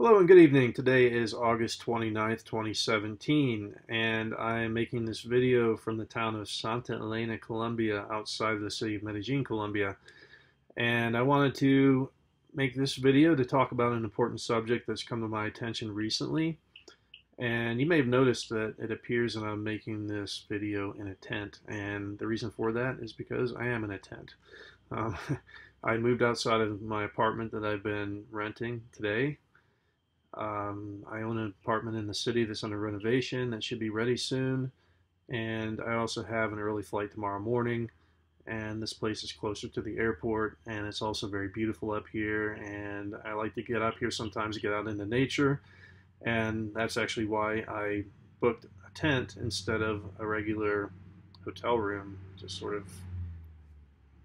Hello and good evening. Today is August 29th, 2017, and I am making this video from the town of Santa Elena, Colombia, outside of the city of Medellin, Colombia. And I wanted to make this video to talk about an important subject that's come to my attention recently. And you may have noticed that it appears that I'm making this video in a tent, and the reason for that is because I am in a tent. Um, I moved outside of my apartment that I've been renting today. I own an apartment in the city that's under renovation that should be ready soon, and I also have an early flight tomorrow morning, and this place is closer to the airport, and it's also very beautiful up here, and I like to get up here sometimes to get out into nature, and that's actually why I booked a tent instead of a regular hotel room to sort of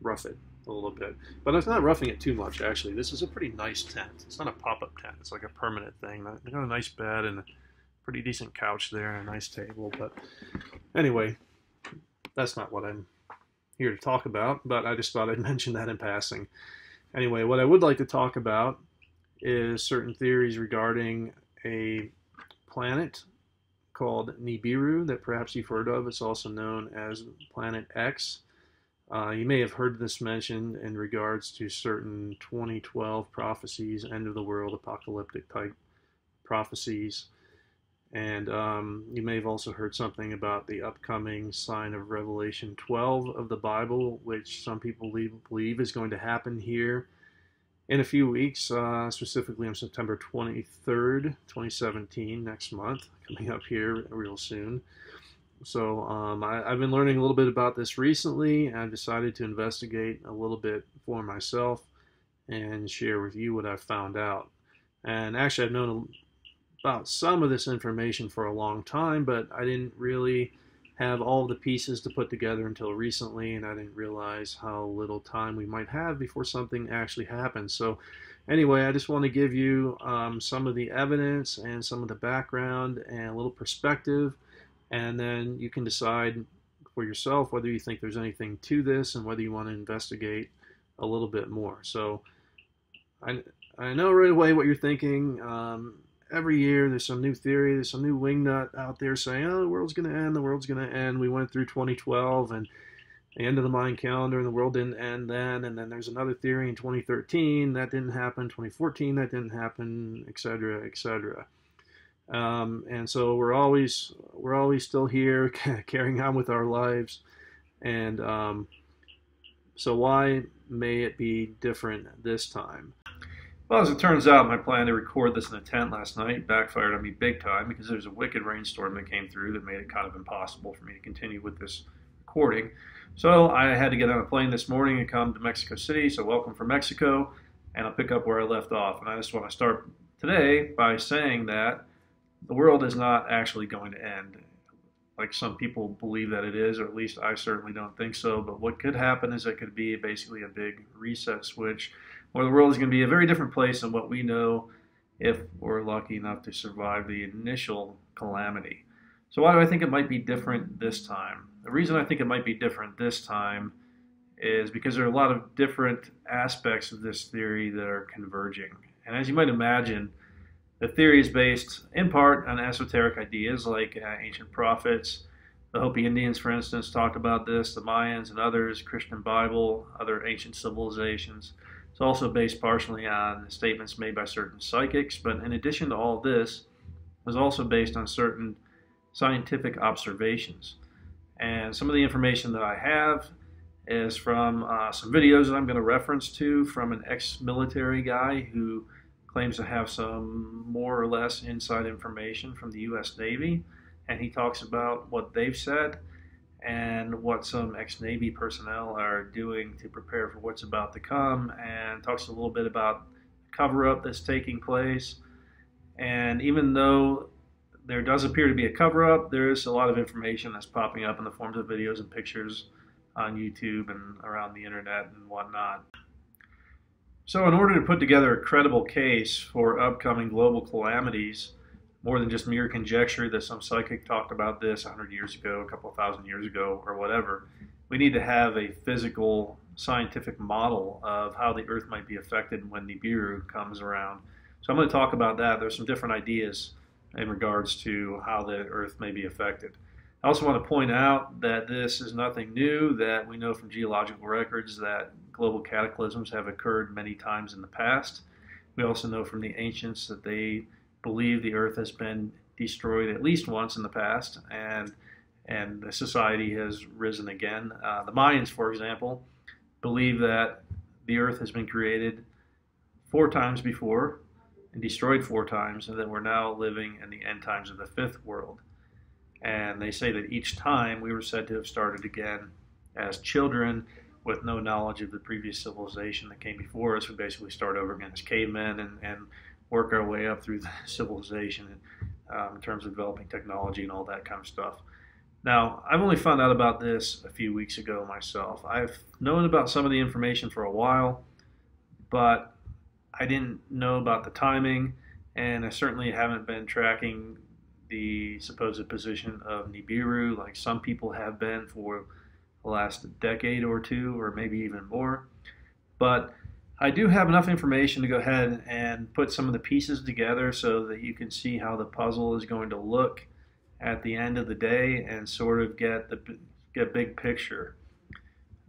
rough it a little bit. But it's not roughing it too much, actually. This is a pretty nice tent. It's not a pop-up tent. It's like a permanent thing. They got a nice bed and a pretty decent couch there and a nice table. But anyway, that's not what I'm here to talk about, but I just thought I'd mention that in passing. Anyway, what I would like to talk about is certain theories regarding a planet called Nibiru that perhaps you've heard of. It's also known as Planet X. You may have heard this mentioned in regards to certain 2012 prophecies, end of the world, apocalyptic type prophecies. And you may have also heard something about the upcoming sign of Revelation 12 of the Bible, which some people believe is going to happen here in a few weeks, specifically on September 23rd, 2017, next month, coming up here real soon. So I've been learning a little bit about this recently, and I decided to investigate a little bit for myself and share with you what I've found out. And actually, I've known about some of this information for a long time, but I didn't really have all the pieces to put together until recently, and I didn't realize how little time we might have before something actually happens. So anyway, I just want to give you some of the evidence and some of the background and a little perspective, and then you can decide for yourself whether you think there's anything to this and whether you want to investigate a little bit more. So I know right away what you're thinking. Every year there's some new theory, there's some new wingnut out there saying, oh, the world's going to end, the world's going to end. We went through 2012 and the end of the Mayan calendar and the world didn't end then. And then there's another theory in 2013 that didn't happen, 2014 that didn't happen, etc., etc. And so we're always still here carrying on with our lives. And so why may it be different this time? Well, as it turns out, my plan to record this in a tent last night backfired on me big time because there's a wicked rainstorm that came through that made it kind of impossible for me to continue with this recording. So I had to get on a plane this morning and come to Mexico City. So welcome from Mexico, and I'll pick up where I left off. And I just want to start today by saying that the world is not actually going to end like some people believe that it is, or at least I certainly don't think so. But what could happen is it could be basically a big reset switch where the world is going to be a very different place than what we know if we're lucky enough to survive the initial calamity. So why do I think it might be different this time? The reason I think it might be different this time is because there are a lot of different aspects of this theory that are converging. And as you might imagine, the theory is based in part on esoteric ideas like ancient prophets. The Hopi Indians, for instance, talked about this, the Mayans and others, Christian Bible, other ancient civilizations. It's also based partially on statements made by certain psychics, but in addition to all this, it was also based on certain scientific observations. And some of the information that I have is from some videos that I'm going to reference to from an ex-military guy who claims to have some more or less inside information from the U.S. Navy, and he talks about what they've said and what some ex-Navy personnel are doing to prepare for what's about to come, and talks a little bit about the cover-up that's taking place. And even though there does appear to be a cover-up, there is a lot of information that's popping up in the forms of videos and pictures on YouTube and around the internet and whatnot. So in order to put together a credible case for upcoming global calamities, more than just mere conjecture that some psychic talked about this 100 years ago, a couple of thousand years ago, or whatever, we need to have a physical scientific model of how the Earth might be affected when Nibiru comes around. So I'm going to talk about that. There's some different ideas in regards to how the Earth may be affected. I also want to point out that this is nothing new, that we know from geological records that global cataclysms have occurred many times in the past. We also know from the ancients that they believe the Earth has been destroyed at least once in the past, and the society has risen again. The Mayans, for example, believe that the Earth has been created 4 times before and destroyed 4 times, and that we're now living in the end times of the 5th world. And they say that each time we were said to have started again as children with no knowledge of the previous civilization that came before us. We basically start over again as cavemen and work our way up through the civilization in terms of developing technology and all that kind of stuff. Now, I've only found out about this a few weeks ago myself. I've known about some of the information for a while, but I didn't know about the timing, and I certainly haven't been tracking the supposed position of Nibiru like some people have been for the last decade or two, or maybe even more. But I do have enough information to go ahead and put some of the pieces together so that you can see how the puzzle is going to look at the end of the day and sort of get big picture.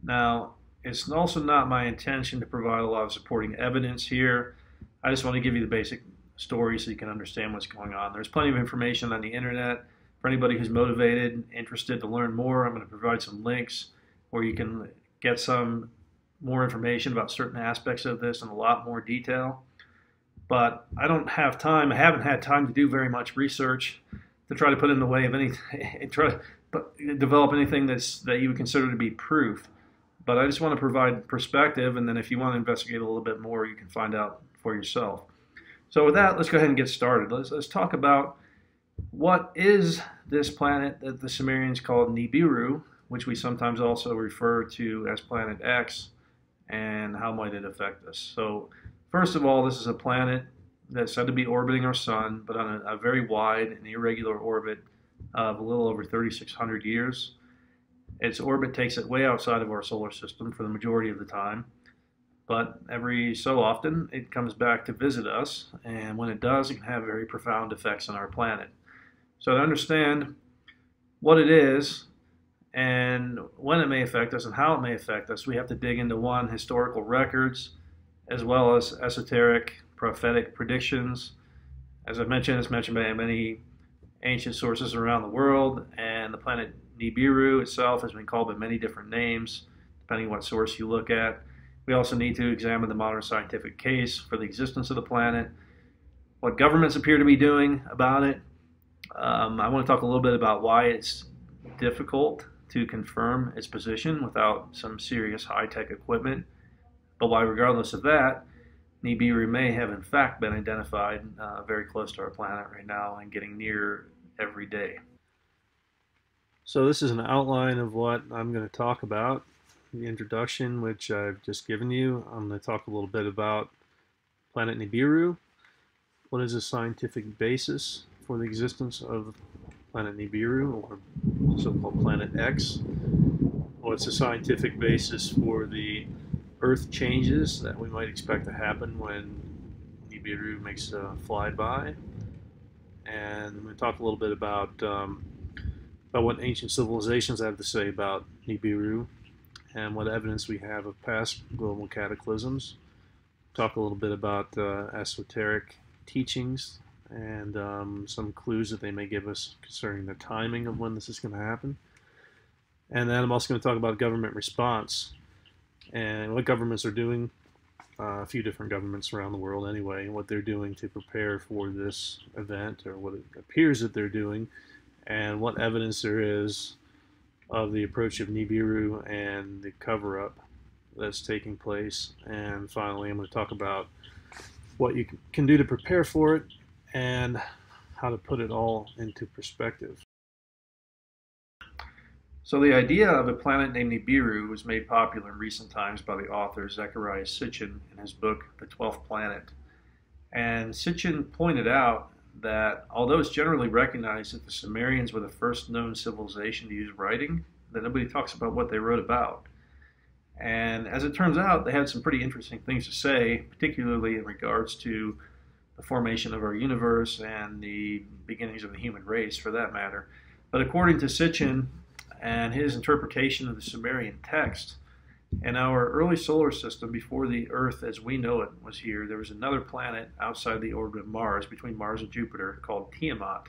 Now, it's also not my intention to provide a lot of supporting evidence here. I just want to give you the basic story so you can understand what's going on. There's plenty of information on the internet for anybody who's motivated and interested to learn more. I'm going to provide some links where you can get some more information about certain aspects of this in a lot more detail. But I don't have time. I haven't had time to do very much research to try to put in the way of anything, try to develop anything that you would consider to be proof. But I just want to provide perspective, and then if you want to investigate a little bit more, you can find out for yourself. So with that, let's go ahead and get started. Let's talk about what is this planet that the Sumerians called Nibiru, which we sometimes also refer to as Planet X, and how might it affect us. So first of all, this is a planet that's said to be orbiting our sun, but on a very wide and irregular orbit of a little over 3,600 years. Its orbit takes it way outside of our solar system for the majority of the time, but every so often it comes back to visit us, and when it does, it can have very profound effects on our planet. So to understand what it is and when it may affect us and how it may affect us, we have to dig into one, historical records, as well as esoteric prophetic predictions. As I mentioned, it's mentioned by many ancient sources around the world, and the planet Nibiru itself has been called by many different names, depending on what source you look at. We also need to examine the modern scientific case for the existence of the planet, what governments appear to be doing about it. I want to talk a little bit about why it's difficult to confirm its position without some serious high-tech equipment, but why, regardless of that, Nibiru may have in fact been identified very close to our planet right now and getting near every day. So this is an outline of what I'm going to talk about. The introduction, which I've just given you. I'm going to talk a little bit about planet Nibiru. What is the scientific basis for the existence of planet Nibiru, or so-called Planet X? What's the scientific basis for the Earth changes that we might expect to happen when Nibiru makes a flyby? And I'm going to talk a little bit about what ancient civilizations have to say about Nibiru and what evidence we have of past global cataclysms. Talk a little bit about esoteric teachings and some clues that they may give us concerning the timing of when this is going to happen. And then I'm also going to talk about government response and what governments are doing, a few different governments around the world anyway, and what they're doing to prepare for this event, or what it appears that they're doing, and what evidence there is of the approach of Nibiru and the cover-up that's taking place. And finally, I'm going to talk about what you can do to prepare for it and how to put it all into perspective. So the idea of a planet named Nibiru was made popular in recent times by the author Zecharia Sitchin in his book, The 12th Planet. And Sitchin pointed out that although it's generally recognized that the Sumerians were the first known civilization to use writing, that nobody talks about what they wrote about. And as it turns out, they had some pretty interesting things to say, particularly in regards to the formation of our universe and the beginnings of the human race, for that matter. But according to Sitchin and his interpretation of the Sumerian text, in our early solar system, before the Earth as we know it was here, there was another planet outside the orbit of Mars, between Mars and Jupiter, called Tiamat.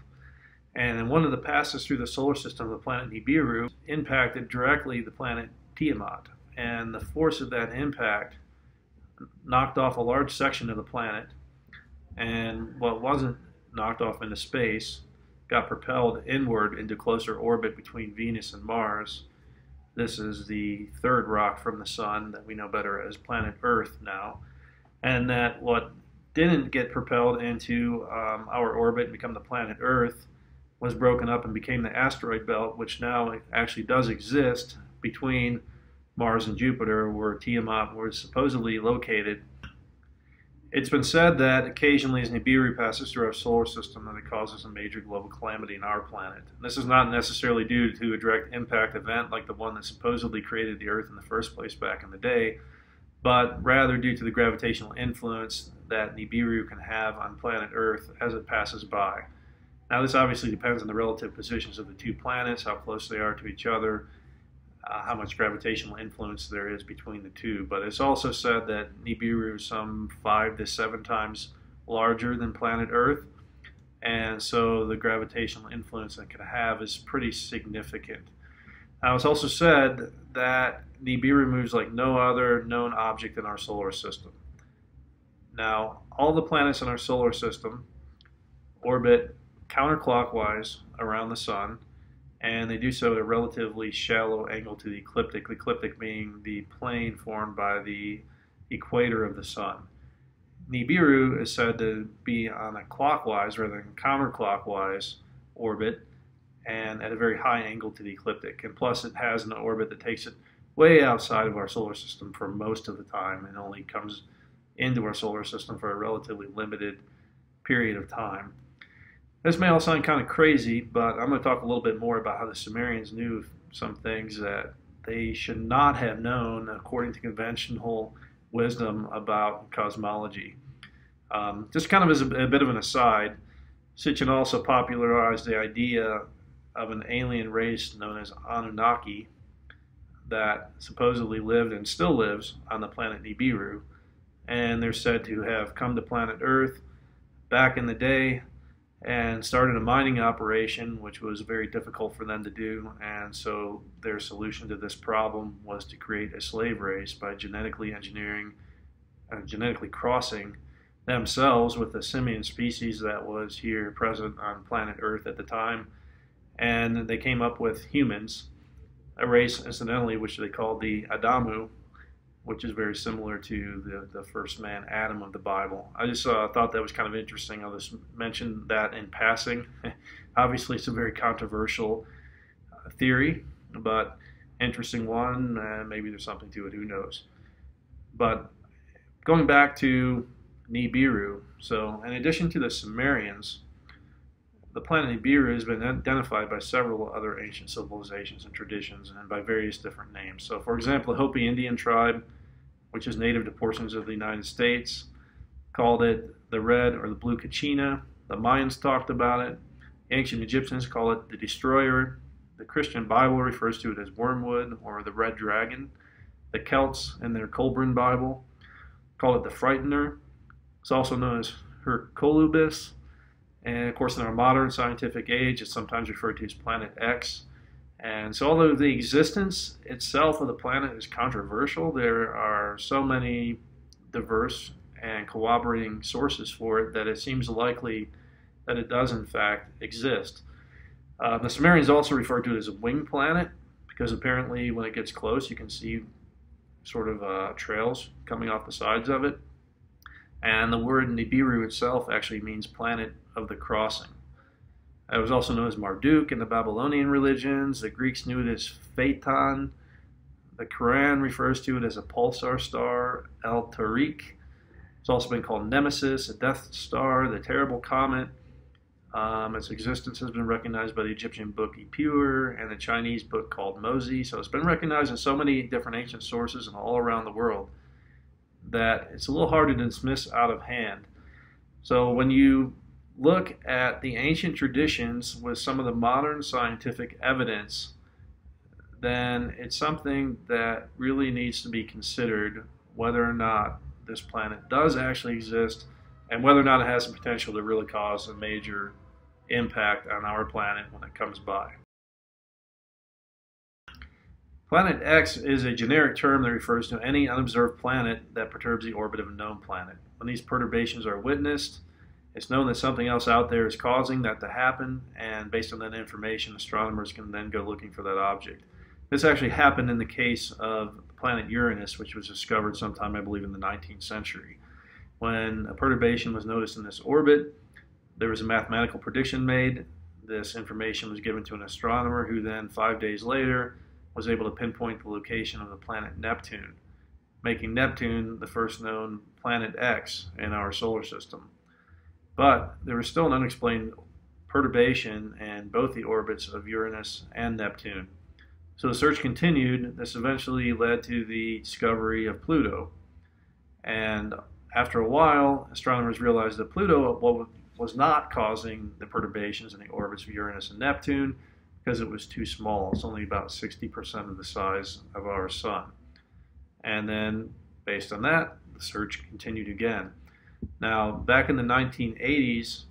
And in one of the passes through the solar system, the planet Nibiru impacted directly the planet Tiamat. And the force of that impact knocked off a large section of the planet, and what wasn't knocked off into space got propelled inward into closer orbit between Venus and Mars. This is the third rock from the sun that we know better as planet Earth now. And that what didn't get propelled into our orbit and become the planet Earth was broken up and became the asteroid belt, which now actually does exist between Mars and Jupiter, where Tiamat was supposedly located. It's been said that occasionally as Nibiru passes through our solar system, that it causes a major global calamity in our planet. And this is not necessarily due to a direct impact event like the one that supposedly created the Earth in the first place back in the day, but rather due to the gravitational influence that Nibiru can have on planet Earth as it passes by. Now, this obviously depends on the relative positions of the two planets, how close they are to each other, how much gravitational influence there is between the two. But it's also said that Nibiru is some 5 to 7 times larger than planet Earth, and so the gravitational influence it can have is pretty significant. Now, it's also said that Nibiru moves like no other known object in our solar system. Now, all the planets in our solar system orbit counterclockwise around the sun, and they do so at a relatively shallow angle to the ecliptic being the plane formed by the equator of the sun. Nibiru is said to be on a clockwise rather than counterclockwise orbit, and at a very high angle to the ecliptic. And plus it has an orbit that takes it way outside of our solar system for most of the time, and only comes into our solar system for a relatively limited period of time. This may all sound kind of crazy, but I'm going to talk a little bit more about how the Sumerians knew some things that they should not have known according to conventional wisdom about cosmology. Just kind of as a bit of an aside, Sitchin also popularized the idea of an alien race known as Anunnaki that supposedly lived and still lives on the planet Nibiru, and they're said to have come to planet Earth back in the day and started a mining operation, which was very difficult for them to do. And so their solution to this problem was to create a slave race by genetically engineering, genetically crossing themselves with the simian species that was here present on planet Earth at the time. And they came up with humans, a race, incidentally, which they called the Adamu, which is very similar to the first man, Adam, of the Bible. I just thought that was kind of interesting. I'll just mention that in passing. Obviously, it's a very controversial theory, but interesting one. Maybe there's something to it, who knows. But going back to Nibiru, so in addition to the Sumerians, the planet Nibiru has been identified by several other ancient civilizations and traditions, and by various different names. So, for example, the Hopi Indian tribe, which is native to portions of the United States, called it the red or the blue Kachina. The Mayans talked about it. The ancient Egyptians call it the destroyer. The Christian Bible refers to it as wormwood or the red dragon. The Celts in their Colburn Bible call it the frightener. It's also known as Hercolubus. And of course, in our modern scientific age, it's sometimes referred to as Planet X. And so although the existence itself of the planet is controversial, there are so many diverse and corroborating sources for it that it seems likely that it does in fact exist. The Sumerians also refer to it as a winged planet, because apparently when it gets close you can see sort of trails coming off the sides of it. And the word Nibiru itself actually means planet of the crossing. It was also known as Marduk in the Babylonian religions. The Greeks knew it as Phaeton. The Quran refers to it as a pulsar star, El Tariq. It's also been called Nemesis, a Death Star, the Terrible Comet. Its existence has been recognized by the Egyptian book Ippur and the Chinese book called Mozi. So it's been recognized in so many different ancient sources and all around the world that it's a little hard to dismiss out of hand. So when you look at the ancient traditions with some of the modern scientific evidence, then it's something that really needs to be considered, whether or not this planet does actually exist and whether or not it has the potential to really cause a major impact on our planet when it comes by. Planet X is a generic term that refers to any unobserved planet that perturbs the orbit of a known planet. When these perturbations are witnessed, it's known that something else out there is causing that to happen, and based on that information, astronomers can then go looking for that object. This actually happened in the case of the planet Uranus, which was discovered sometime, I believe, in the 19th century. When a perturbation was noticed in this orbit, there was a mathematical prediction made. This information was given to an astronomer who then, 5 days later, was able to pinpoint the location of the planet Neptune, making Neptune the first known planet X in our solar system. But there was still an unexplained perturbation in both the orbits of Uranus and Neptune. So the search continued. This eventually led to the discovery of Pluto. And after a while, astronomers realized that Pluto was not causing the perturbations in the orbits of Uranus and Neptune because it was too small. It's only about 60% of the size of our sun. And then, based on that, the search continued again. Now, back in the 1980s,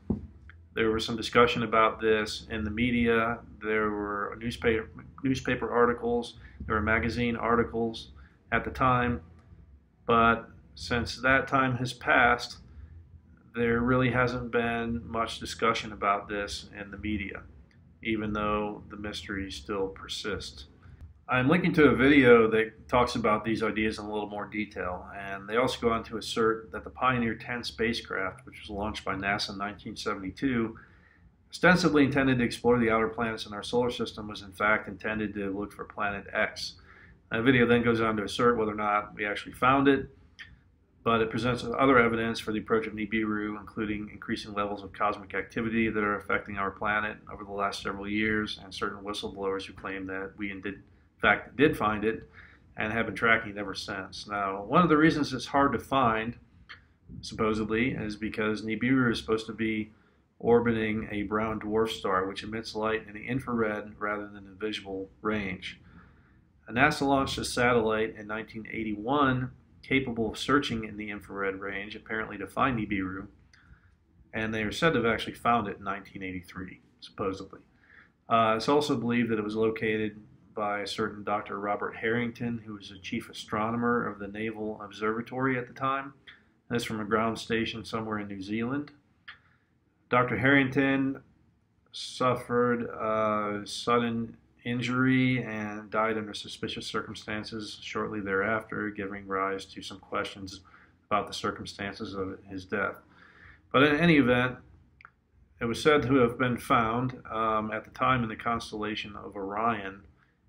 there was some discussion about this in the media. There were newspaper articles, there were magazine articles at the time, but since that time has passed, there really hasn't been much discussion about this in the media, even though the mystery still persists. I'm linking to a video that talks about these ideas in a little more detail, and they also go on to assert that the Pioneer 10 spacecraft, which was launched by NASA in 1972, ostensibly intended to explore the outer planets in our solar system, was in fact intended to look for planet X. The video then goes on to assert whether or not we actually found it, but it presents other evidence for the approach of Nibiru, including increasing levels of cosmic activity that are affecting our planet over the last several years, and certain whistleblowers who claim that we in fact did find it and have been tracking it ever since. Now, one of the reasons it's hard to find, supposedly, is because Nibiru is supposed to be orbiting a brown dwarf star, which emits light in the infrared rather than the visual range. NASA launched a satellite in 1981 capable of searching in the infrared range, apparently to find Nibiru, and they are said to have actually found it in 1983, supposedly. It's also believed that it was located by a certain Dr. Robert Harrington, who was the chief astronomer of the Naval Observatory at the time. That's from a ground station somewhere in New Zealand. Dr. Harrington suffered a sudden injury and died under suspicious circumstances shortly thereafter, giving rise to some questions about the circumstances of his death. But in any event, it was said to have been found at the time in the constellation of Orion,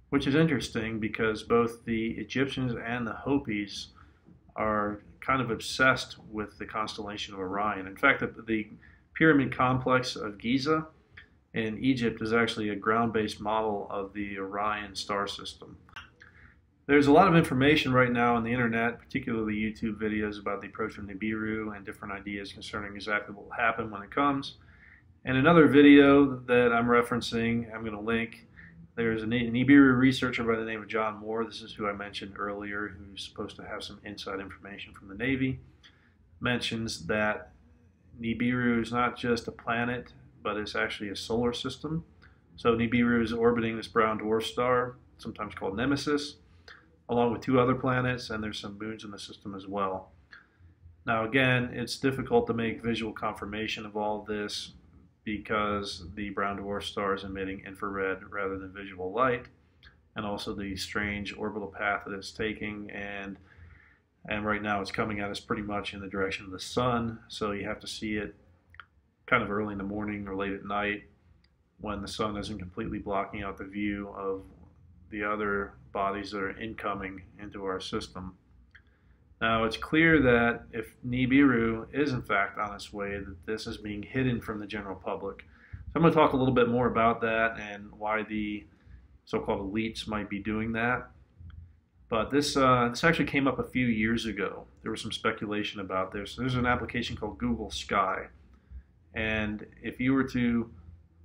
which is interesting because both the Egyptians and the Hopis are kind of obsessed with the constellation of Orion. In fact, the pyramid complex of Giza in Egypt is actually a ground-based model of the Orion star system. There's a lot of information right now on the internet, particularly YouTube videos about the approach of Nibiru and different ideas concerning exactly what will happen when it comes. And another video that I'm referencing, I'm going to link. There's a Nibiru researcher by the name of John Moore. This is who I mentioned earlier, who's supposed to have some inside information from the Navy. Mentions that Nibiru is not just a planet, but it's actually a solar system. So Nibiru is orbiting this brown dwarf star, sometimes called Nemesis, along with 2 other planets, and there's some moons in the system as well. Now again, it's difficult to make visual confirmation of all this because the brown dwarf star is emitting infrared rather than visual light, and also the strange orbital path that it's taking, and right now it's coming at us pretty much in the direction of the sun, so you have to see it kind of early in the morning or late at night when the sun isn't completely blocking out the view of the other bodies that are incoming into our system. Now, it's clear that if Nibiru is in fact on its way, that this is being hidden from the general public. So I'm going to talk a little bit more about that and why the so-called elites might be doing that. But this actually came up a few years ago. There was some speculation about this. There's an application called Google Sky. And if you were to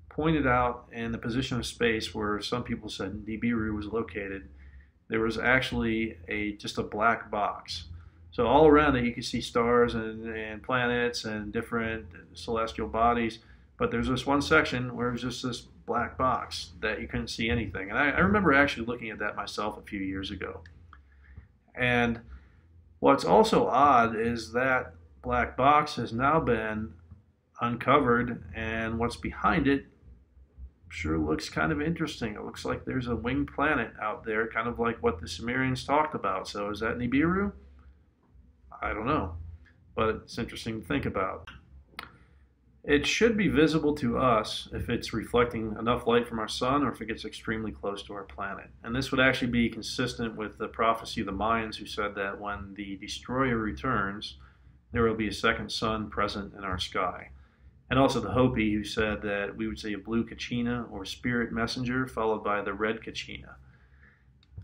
point it out in the position of space where some people said Nibiru was located, there was actually just a black box. So all around it you could see stars and planets and different celestial bodies, but there's this one section where it was just this black box that you couldn't see anything. And I remember actually looking at that myself a few years ago. And what's also odd is that black box has now been uncovered, and what's behind it sure looks kind of interesting. It looks like there's a winged planet out there, kind of like what the Sumerians talked about. So is that Nibiru? I don't know, but it's interesting to think about. It should be visible to us if it's reflecting enough light from our sun, or if it gets extremely close to our planet. And this would actually be consistent with the prophecy of the Mayans, who said that when the destroyer returns, there will be a second sun present in our sky. And also the Hopi, who said that we would see a blue Kachina or spirit messenger followed by the red Kachina.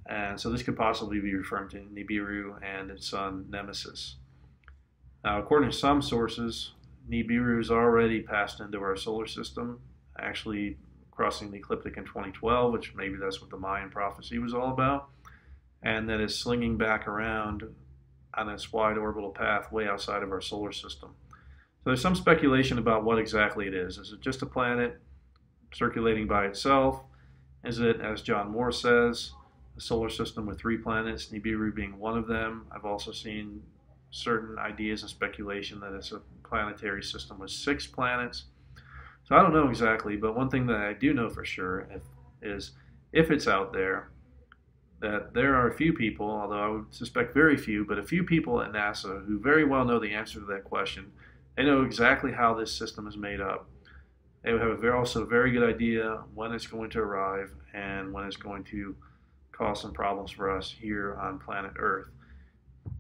And so this could possibly be referring to Nibiru and its son Nemesis. Now, according to some sources, Nibiru has already passed into our solar system, actually crossing the ecliptic in 2012, which maybe that's what the Mayan prophecy was all about, and that is slinging back around on its wide orbital path way outside of our solar system. So there's some speculation about what exactly it is. Is it just a planet circulating by itself? Is it, as John Moore says, a solar system with 3 planets, Nibiru being one of them? I've also seen certain ideas and speculation that it's a planetary system with 6 planets. So I don't know exactly, but one thing that I do know for sure is if it's out there, that there are a few people, although I would suspect very few, but a few people at NASA who very well know the answer to that question. They know exactly how this system is made up. They would have also a very good idea when it's going to arrive and when it's going to cause some problems for us here on planet Earth.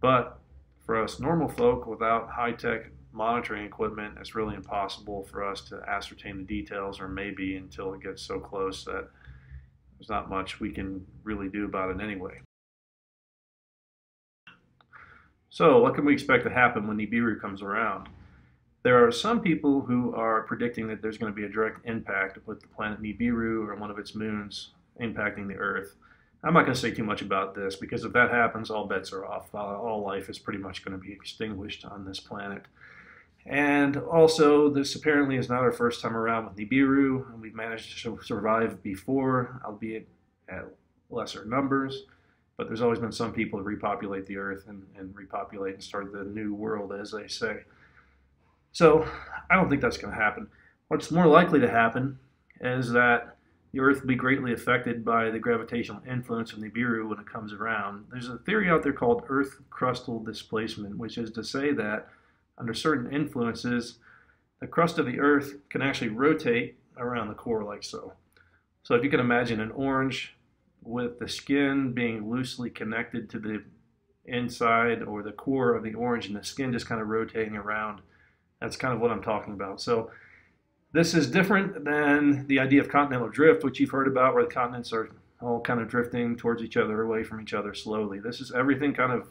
But for us normal folk without high-tech monitoring equipment, it's really impossible for us to ascertain the details, or maybe until it gets so close that there's not much we can really do about it anyway. So what can we expect to happen when Nibiru comes around? There are some people who are predicting that there's going to be a direct impact with the planet Nibiru or one of its moons impacting the Earth. I'm not going to say too much about this, because if that happens, all bets are off. All life is pretty much going to be extinguished on this planet. And also, this apparently is not our first time around with Nibiru, and we've managed to survive before, albeit at lesser numbers. But there's always been some people to repopulate the Earth and repopulate and start the new world, as they say. So I don't think that's going to happen. What's more likely to happen is that the Earth will be greatly affected by the gravitational influence of Nibiru when it comes around. There's a theory out there called Earth crustal displacement, which is to say that under certain influences, the crust of the Earth can actually rotate around the core like so. So if you can imagine an orange with the skin being loosely connected to the inside or the core of the orange, and the skin just kind of rotating around, that's kind of what I'm talking about. So this is different than the idea of continental drift, which you've heard about, where the continents are all kind of drifting towards each other, away from each other slowly. This is everything kind of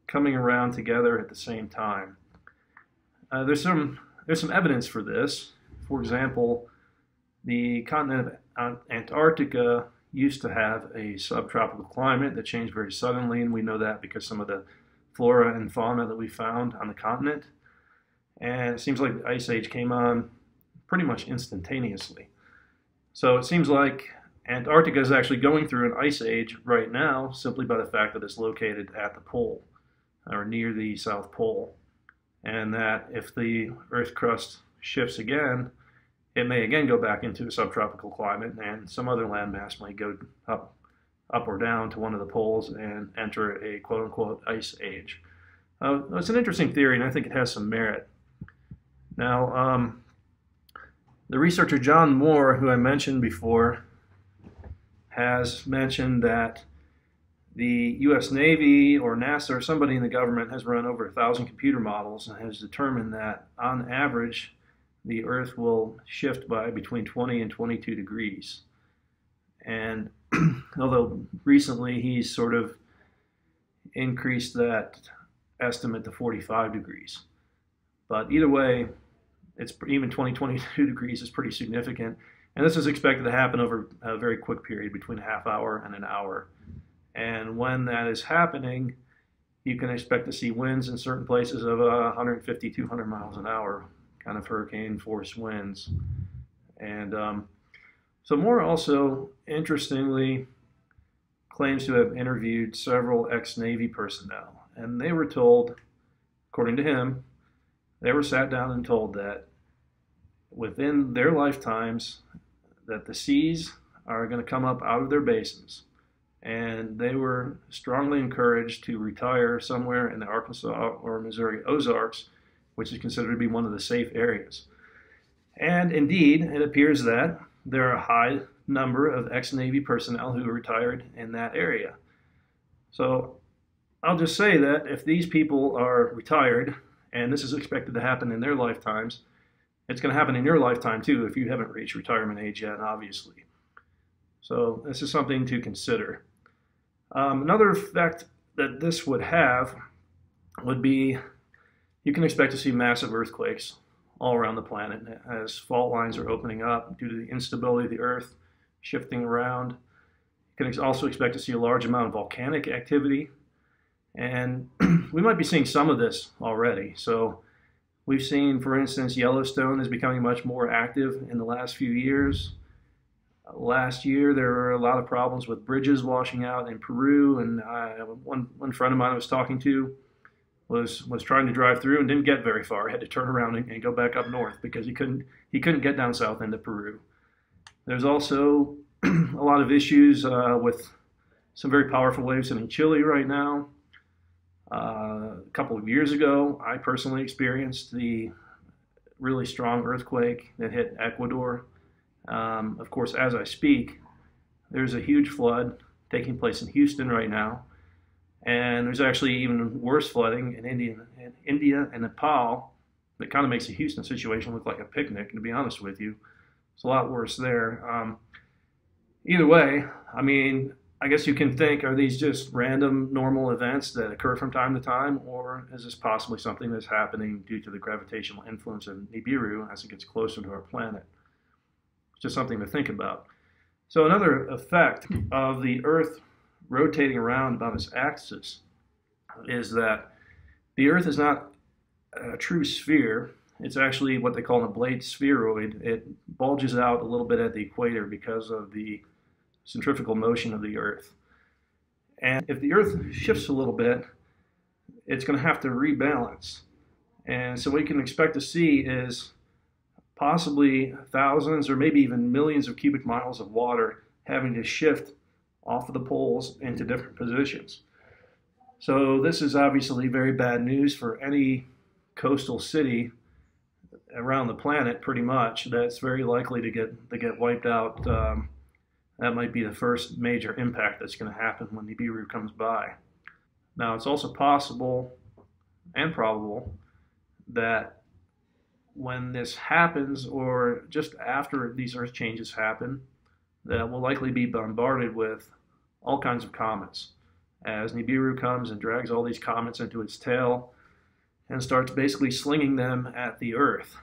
coming around together at the same time. There's some evidence for this. For example, the continent of Antarctica used to have a subtropical climate that changed very suddenly, and we know that because some of the flora and fauna that we found on the continent. And it seems like the Ice Age came on pretty much instantaneously. So it seems like Antarctica is actually going through an ice age right now, simply by the fact that it's located at the pole, or near the South Pole. And that if the Earth crust shifts again, it may again go back into a subtropical climate, and some other landmass might go up or down to one of the poles and enter a quote-unquote ice age. It's an interesting theory, and I think it has some merit. Now, the researcher John Moore, who I mentioned before, has mentioned that the U.S. Navy or NASA or somebody in the government has run over 1,000 computer models and has determined that, on average, the Earth will shift by between 20 and 22 degrees. And although recently he's sort of increased that estimate to 45 degrees. But either way, It's even 22 degrees is pretty significant. And this is expected to happen over a very quick period between a half hour and an hour. And when that is happening, you can expect to see winds in certain places of 150, 200 miles an hour, kind of hurricane force winds. And so Moore also, interestingly, claims to have interviewed several ex-Navy personnel. And they were told, according to him, they were sat down and told that within their lifetimes, that the seas are going to come up out of their basins. And they were strongly encouraged to retire somewhere in the Arkansas or Missouri Ozarks, which is considered to be one of the safe areas. And indeed, it appears that there are a high number of ex-Navy personnel who retired in that area. So I'll just say that if these people are retired, and this is expected to happen in their lifetimes, it's going to happen in your lifetime too if you haven't reached retirement age yet, obviously. So this is something to consider. Another effect that this would have would be you can expect to see massive earthquakes all around the planet as fault lines are opening up due to the instability of the earth shifting around. You can also expect to see a large amount of volcanic activity. And we might be seeing some of this already. So we've seen, for instance, Yellowstone is becoming much more active in the last few years. Last year, there were a lot of problems with bridges washing out in Peru, and one friend of mine I was talking to was trying to drive through and didn't get very far. Had to turn around and go back up north because he couldn't get down south into Peru. There's also a lot of issues with some very powerful waves in Chile right now. A couple of years ago, I personally experienced the really strong earthquake that hit Ecuador. Of course, as I speak, there's a huge flood taking place in Houston right now. And there's actually even worse flooding in India and Nepal that kind of makes the Houston situation look like a picnic, to be honest with you. It's a lot worse there. Either way, I mean, I guess you can think, are these just random normal events that occur from time to time, or is this possibly something that's happening due to the gravitational influence of Nibiru as it gets closer to our planet? Just something to think about. So another effect of the Earth rotating around about its axis is that the Earth is not a true sphere. It's actually what they call an oblate spheroid. It bulges out a little bit at the equator because of the centrifugal motion of the Earth. And if the Earth shifts a little bit, it's going to have to rebalance. And so what you can expect to see is possibly thousands or maybe even millions of cubic miles of water having to shift off of the poles into different positions. So this is obviously very bad news for any coastal city around the planet, pretty much. That's very likely to get wiped out. That might be the first major impact that's going to happen when Nibiru comes by. Now, it's also possible and probable that when this happens, or just after these Earth changes happen, that we'll likely be bombarded with all kinds of comets as Nibiru comes and drags all these comets into its tail and starts basically slinging them at the Earth.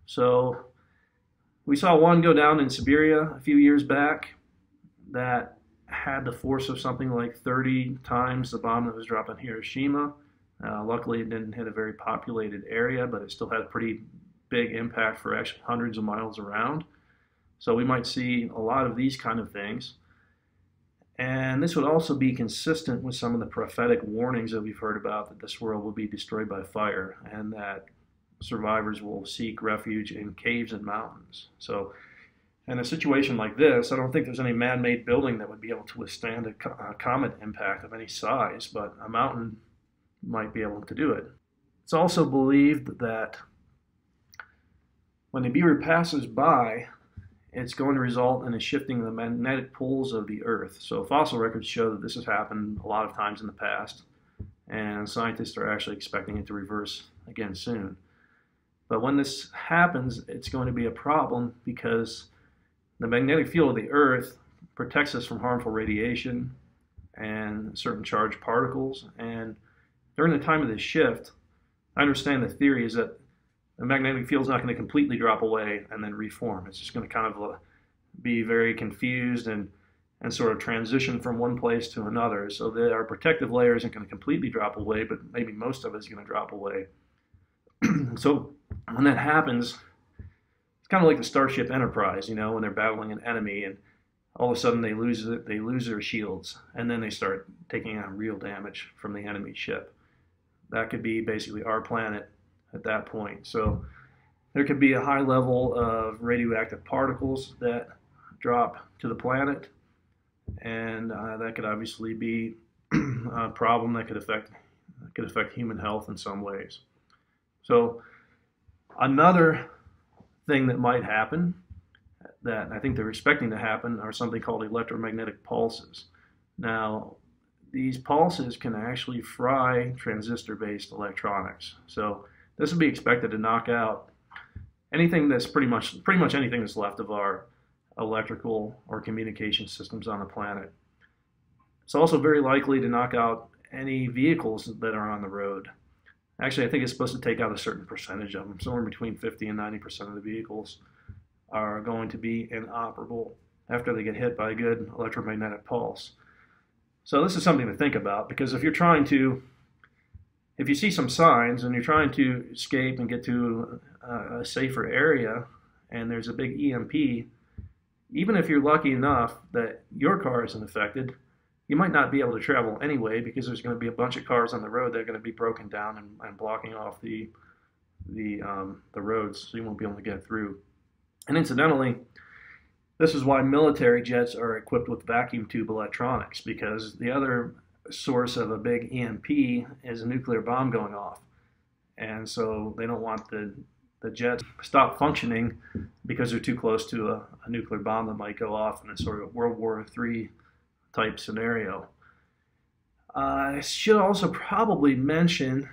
So we saw one go down in Siberia a few years back that had the force of something like 30 times the bomb that was dropped on Hiroshima. Luckily, it didn't hit a very populated area, but it still had a pretty big impact for actually hundreds of miles around. So we might see a lot of these kind of things. And this would also be consistent with some of the prophetic warnings that we've heard about, that this world will be destroyed by fire and that survivors will seek refuge in caves and mountains. So in a situation like this, I don't think there's any man-made building that would be able to withstand a comet impact of any size, but a mountain might be able to do it. It's also believed that when Nibiru passes by, it's going to result in a shifting of the magnetic poles of the Earth. So fossil records show that this has happened a lot of times in the past, and scientists are actually expecting it to reverse again soon. But when this happens, it's going to be a problem because the magnetic field of the Earth protects us from harmful radiation and certain charged particles. And during the time of this shift, I understand the theory is that the magnetic field's not going to completely drop away and then reform. It's just going to kind of be very confused and sort of transition from one place to another. So our protective layer isn't going to completely drop away, but maybe most of it is going to drop away. So when that happens, it's kind of like the Starship Enterprise, you know, when they're battling an enemy and all of a sudden they lose their shields, and then they start taking on real damage from the enemy ship. That could be basically our planet at that point. So there could be a high level of radioactive particles that drop to the planet, and that could obviously be a problem that could affect human health in some ways. So another thing that might happen, that I think they're expecting to happen, are something called electromagnetic pulses. Now, these pulses can actually fry transistor-based electronics. So this would be expected to knock out anything that's pretty much anything that's left of our electrical or communication systems on the planet. It's also very likely to knock out any vehicles that are on the road. Actually, I think it's supposed to take out a certain percentage of them. Somewhere between 50 and 90% of the vehicles are going to be inoperable after they get hit by a good electromagnetic pulse. So this is something to think about, because if you see some signs and you're trying to escape and get to a safer area and there's a big EMP, even if you're lucky enough that your car isn't affected, you might not be able to travel anyway, because there's going to be a bunch of cars on the road that are going to be broken down and blocking off the roads, so you won't be able to get through. And incidentally, this is why military jets are equipped with vacuum tube electronics, because the other source of a big EMP is a nuclear bomb going off. And so they don't want the jets to stop functioning because they're too close to a nuclear bomb that might go off in a sort of World War III type scenario. I should also probably mention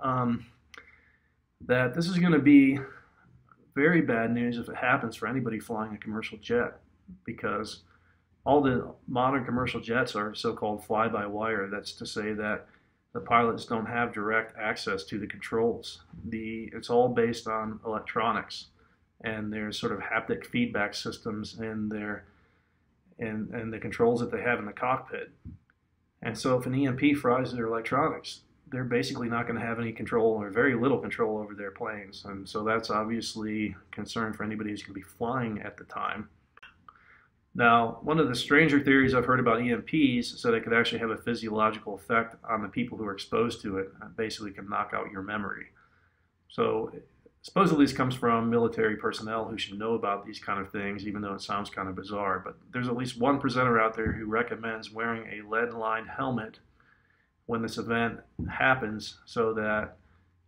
that this is going to be very bad news if it happens for anybody flying a commercial jet, because all the modern commercial jets are so-called fly-by-wire. That's to say that the pilots don't have direct access to the controls. It's all based on electronics, and there's sort of haptic feedback systems in the controls that they have in the cockpit. And so if an EMP fries their electronics, they're basically not going to have any control, or very little control, over their planes. And so that's obviously a concern for anybody who's going to be flying at the time. Now, one of the stranger theories I've heard about EMPs is that it could actually have a physiological effect on the people who are exposed to it, and basically can knock out your memory. So supposedly this comes from military personnel who should know about these kind of things, even though it sounds kind of bizarre. But there's at least one presenter out there who recommends wearing a lead-lined helmet when this event happens, so that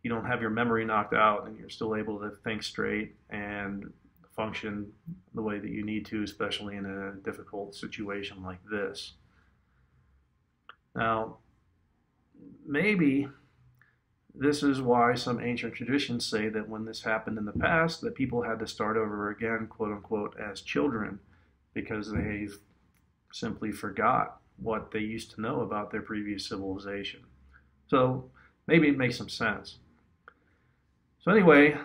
you don't have your memory knocked out and you're still able to think straight and function the way that you need to, especially in a difficult situation like this. Now, maybe this is why some ancient traditions say that when this happened in the past, that people had to start over again, quote unquote, as children, because they simply forgot what they used to know about their previous civilization. So maybe it makes some sense. So anyway,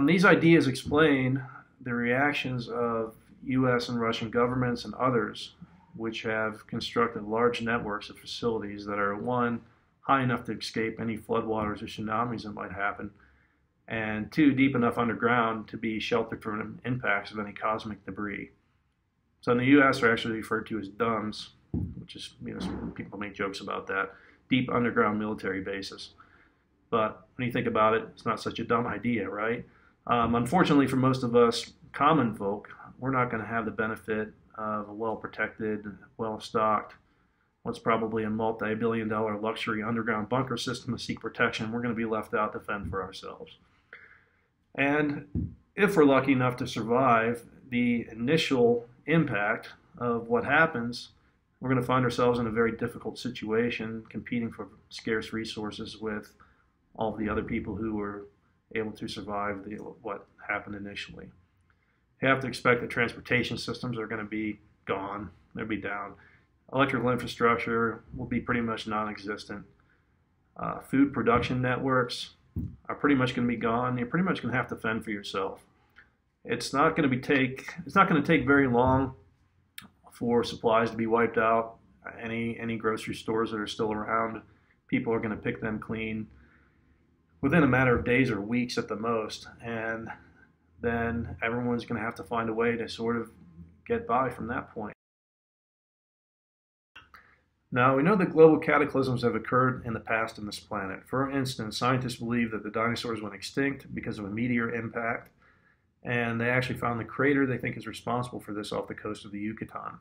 these ideas explain the reactions of US and Russian governments and others, which have constructed large networks of facilities that are, one, high enough to escape any floodwaters or tsunamis that might happen, and two, deep enough underground to be sheltered from impacts of any cosmic debris. So in the US, they're actually referred to as DUMBs, which is, some people make jokes about that, deep underground military bases. But when you think about it, it's not such a dumb idea, right? Unfortunately for most of us common folk, we're not going to have the benefit of a well-protected, well-stocked, what's probably a multi-billion-dollar luxury underground bunker system to seek protection. We're going to be left out to fend for ourselves. And if we're lucky enough to survive the initial impact of what happens, we're going to find ourselves in a very difficult situation, competing for scarce resources with all the other people who were able to survive what happened initially. You have to expect that transportation systems are going to be gone. They'll be down. Electrical infrastructure will be pretty much non-existent. Food production networks are pretty much going to be gone. You're pretty much going to have to fend for yourself. It's not going to take very long for supplies to be wiped out. Any grocery stores that are still around, people are going to pick them clean within a matter of days or weeks at the most, and then everyone's going to have to find a way to sort of get by from that point. Now, we know that global cataclysms have occurred in the past on this planet. For instance, scientists believe that the dinosaurs went extinct because of a meteor impact, and they actually found the crater they think is responsible for this off the coast of the Yucatan.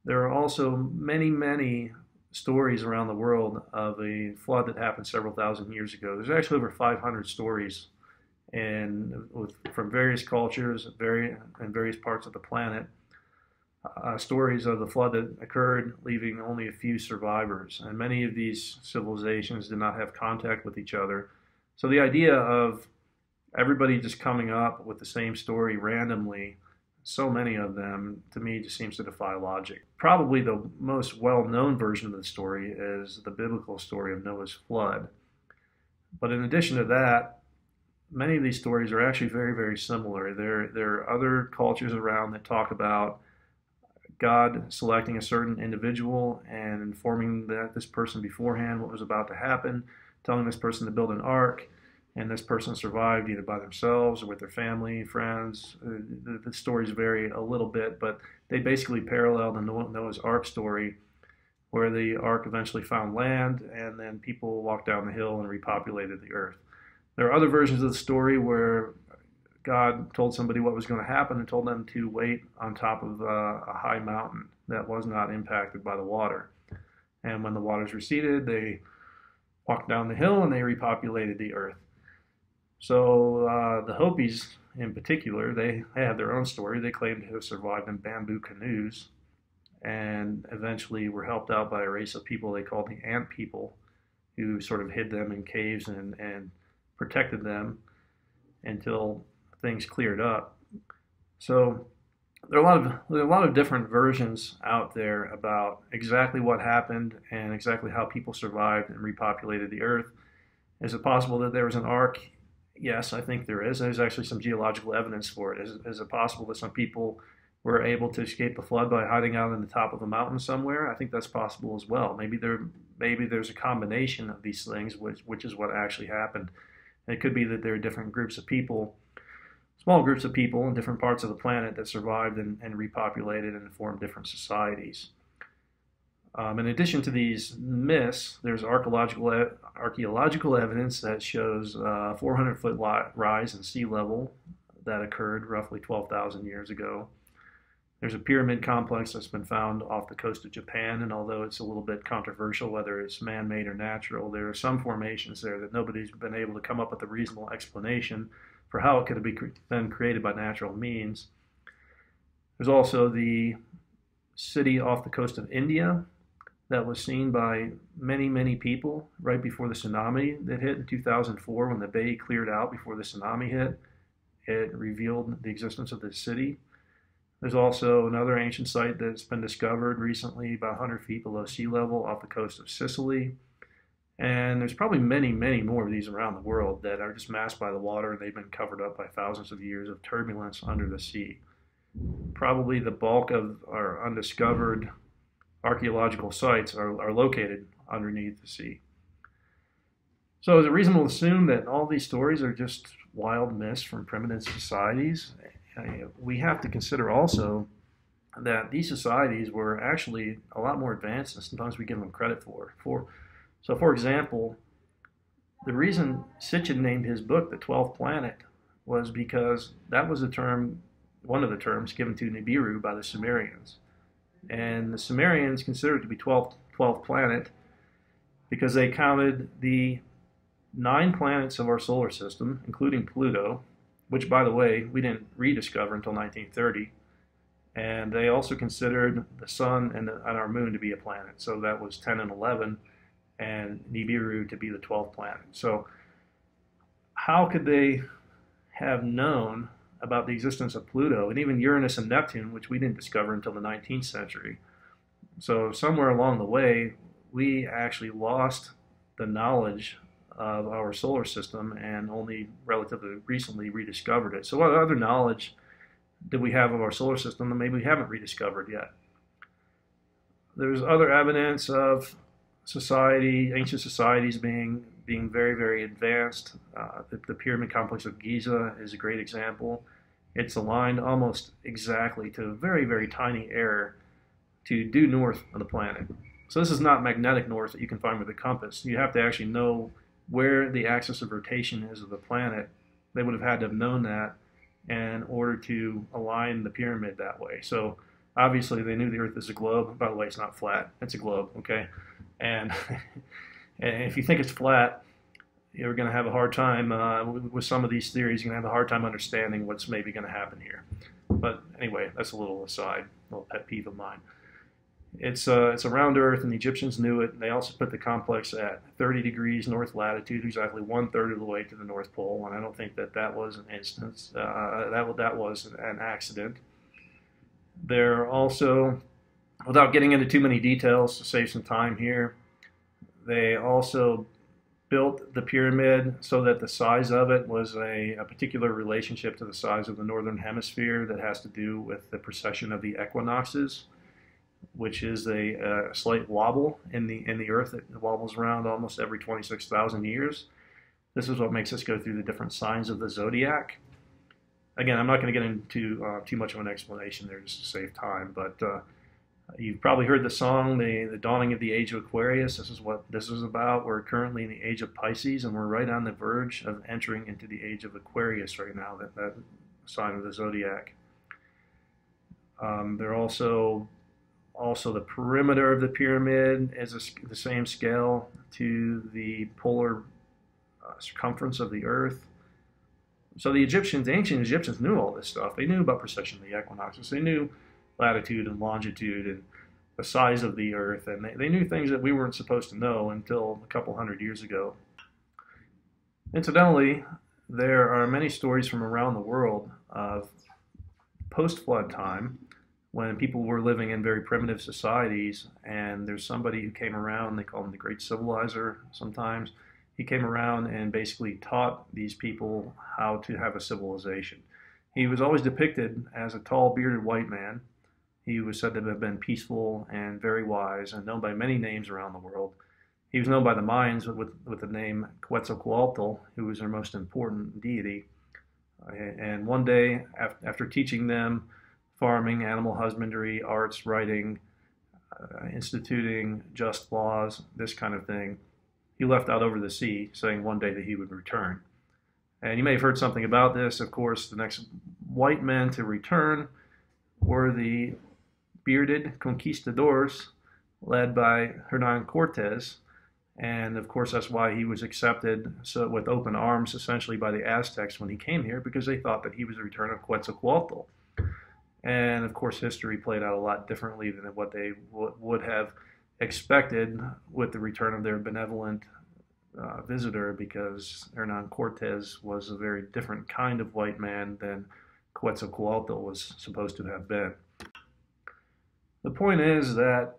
There are also many stories around the world of a flood that happened several thousand years ago. There's actually over 500 stories from various cultures and various parts of the planet. Stories of the flood that occurred, leaving only a few survivors. And many of these civilizations did not have contact with each other. So the idea of everybody just coming up with the same story randomly, so many of them, to me, just seems to defy logic. Probably the most well-known version of the story is the biblical story of Noah's flood. But in addition to that, many of these stories are actually very similar. There are other cultures around that talk about God selecting a certain individual and informing this person beforehand what was about to happen, telling this person to build an ark, and this person survived either by themselves or with their family, friends. The stories vary a little bit, but they basically parallel the Noah's Ark story, where the ark eventually found land and then people walked down the hill and repopulated the earth. There are other versions of the story where God told somebody what was going to happen and told them to wait on top of a high mountain that was not impacted by the water. And when the waters receded, they walked down the hill and they repopulated the earth. So the Hopis in particular, they have their own story. They claim to have survived in bamboo canoes and eventually were helped out by a race of people they called the Ant People, who sort of hid them in caves and protected them until things cleared up. So there are a lot of different versions out there about exactly what happened and exactly how people survived and repopulated the earth. Is it possible that there was an ark? Yes, I think there is. There's actually some geological evidence for it. Is it possible that some people were able to escape the flood by hiding out on the top of a mountain somewhere? I think that's possible as well. Maybe there's a combination of these things, which is what actually happened. And it could be that there are different groups of people, small groups of people in different parts of the planet that survived and repopulated and formed different societies. In addition to these myths, there's archaeological evidence that shows a 400-foot rise in sea level that occurred roughly 12,000 years ago. There's a pyramid complex that's been found off the coast of Japan, and although it's a little bit controversial whether it's man-made or natural, there are some formations there that nobody's been able to come up with a reasonable explanation for how it could have been created by natural means. There's also the city off the coast of India that was seen by many people right before the tsunami that hit in 2004. When the bay cleared out before the tsunami hit, it revealed the existence of this city. There's also another ancient site that's been discovered recently about 100 feet below sea level off the coast of Sicily. And there's probably many more of these around the world that are just masked by the water, and they've been covered up by thousands of years of turbulence under the sea. Probably the bulk of our undiscovered archaeological sites are located underneath the sea. So is it reasonable to assume that all these stories are just wild myths from primitive societies? We have to consider also that these societies were actually a lot more advanced than sometimes we give them credit for. So for example, the reason Sitchin named his book The 12th Planet was because that was one of the terms given to Nibiru by the Sumerians. And the Sumerians considered it to be 12th planet because they counted the 9 planets of our solar system, including Pluto, which, by the way, we didn't rediscover until 1930. And they also considered the sun and our moon to be a planet. So that was 10 and 11, and Nibiru to be the 12th planet. So how could they have known about the existence of Pluto and even Uranus and Neptune, which we didn't discover until the 19th century? So somewhere along the way, we actually lost the knowledge of our solar system and only relatively recently rediscovered it. So what other knowledge did we have of our solar system that maybe we haven't rediscovered yet? There's other evidence of ancient societies being very, very advanced. The pyramid complex of Giza is a great example. It's aligned almost exactly to a very, very tiny error to due north of the planet. So this is not magnetic north that you can find with a compass. You have to actually know where the axis of rotation is of the planet. They would have had to have known that in order to align the pyramid that way. So obviously they knew the Earth is a globe. By the way, it's not flat. It's a globe, okay? And, and if you think it's flat, you're going to have a hard time with some of these theories. You're going to have a hard time understanding what's maybe going to happen here. But anyway, that's a little aside, a little pet peeve of mine. It's a round Earth, and the Egyptians knew it. They also put the complex at 30 degrees north latitude, exactly 1/3 of the way to the North Pole. And I don't think that was an instance. That was an accident. They're also, without getting into too many details to save some time here, they also built the pyramid so that the size of it was a particular relationship to the size of the northern hemisphere that has to do with the precession of the equinoxes, which is a slight wobble in the Earth. It wobbles around almost every 26,000 years. This is what makes us go through the different signs of the zodiac. Again, I'm not going to get into too much of an explanation there just to save time, but you've probably heard the song, the Dawning of the Age of Aquarius. This is what this is about. We're currently in the age of Pisces, and we're right on the verge of entering into the age of Aquarius right now, that sign of the zodiac. They're also the perimeter of the pyramid is the same scale to the polar circumference of the Earth. So the ancient Egyptians knew all this stuff. They knew about precession of the equinoxes. They knew latitude and longitude and the size of the Earth, and they knew things that we weren't supposed to know until a couple hundred years ago. Incidentally, there are many stories from around the world of post-flood time when people were living in very primitive societies, and there's somebody who came around, they call him the Great Civilizer sometimes. He came around and basically taught these people how to have a civilization. He was always depicted as a tall, bearded white man. He was said to have been peaceful and very wise and known by many names around the world. He was known by the Mayans with the name Quetzalcoatl, who was their most important deity. And one day, after teaching them farming, animal husbandry, arts, writing, instituting just laws, this kind of thing, he left out over the sea, saying one day that he would return. And you may have heard something about this. Of course, the next white men to return were the bearded conquistadors led by Hernan Cortez. And of course, that's why he was accepted with open arms, essentially, by the Aztecs when he came here, because they thought that he was the return of Quetzalcoatl. And of course, history played out a lot differently than what they would have expected with the return of their benevolent visitor, because Hernan Cortez was a very different kind of white man than Quetzalcoatl was supposed to have been. The point is that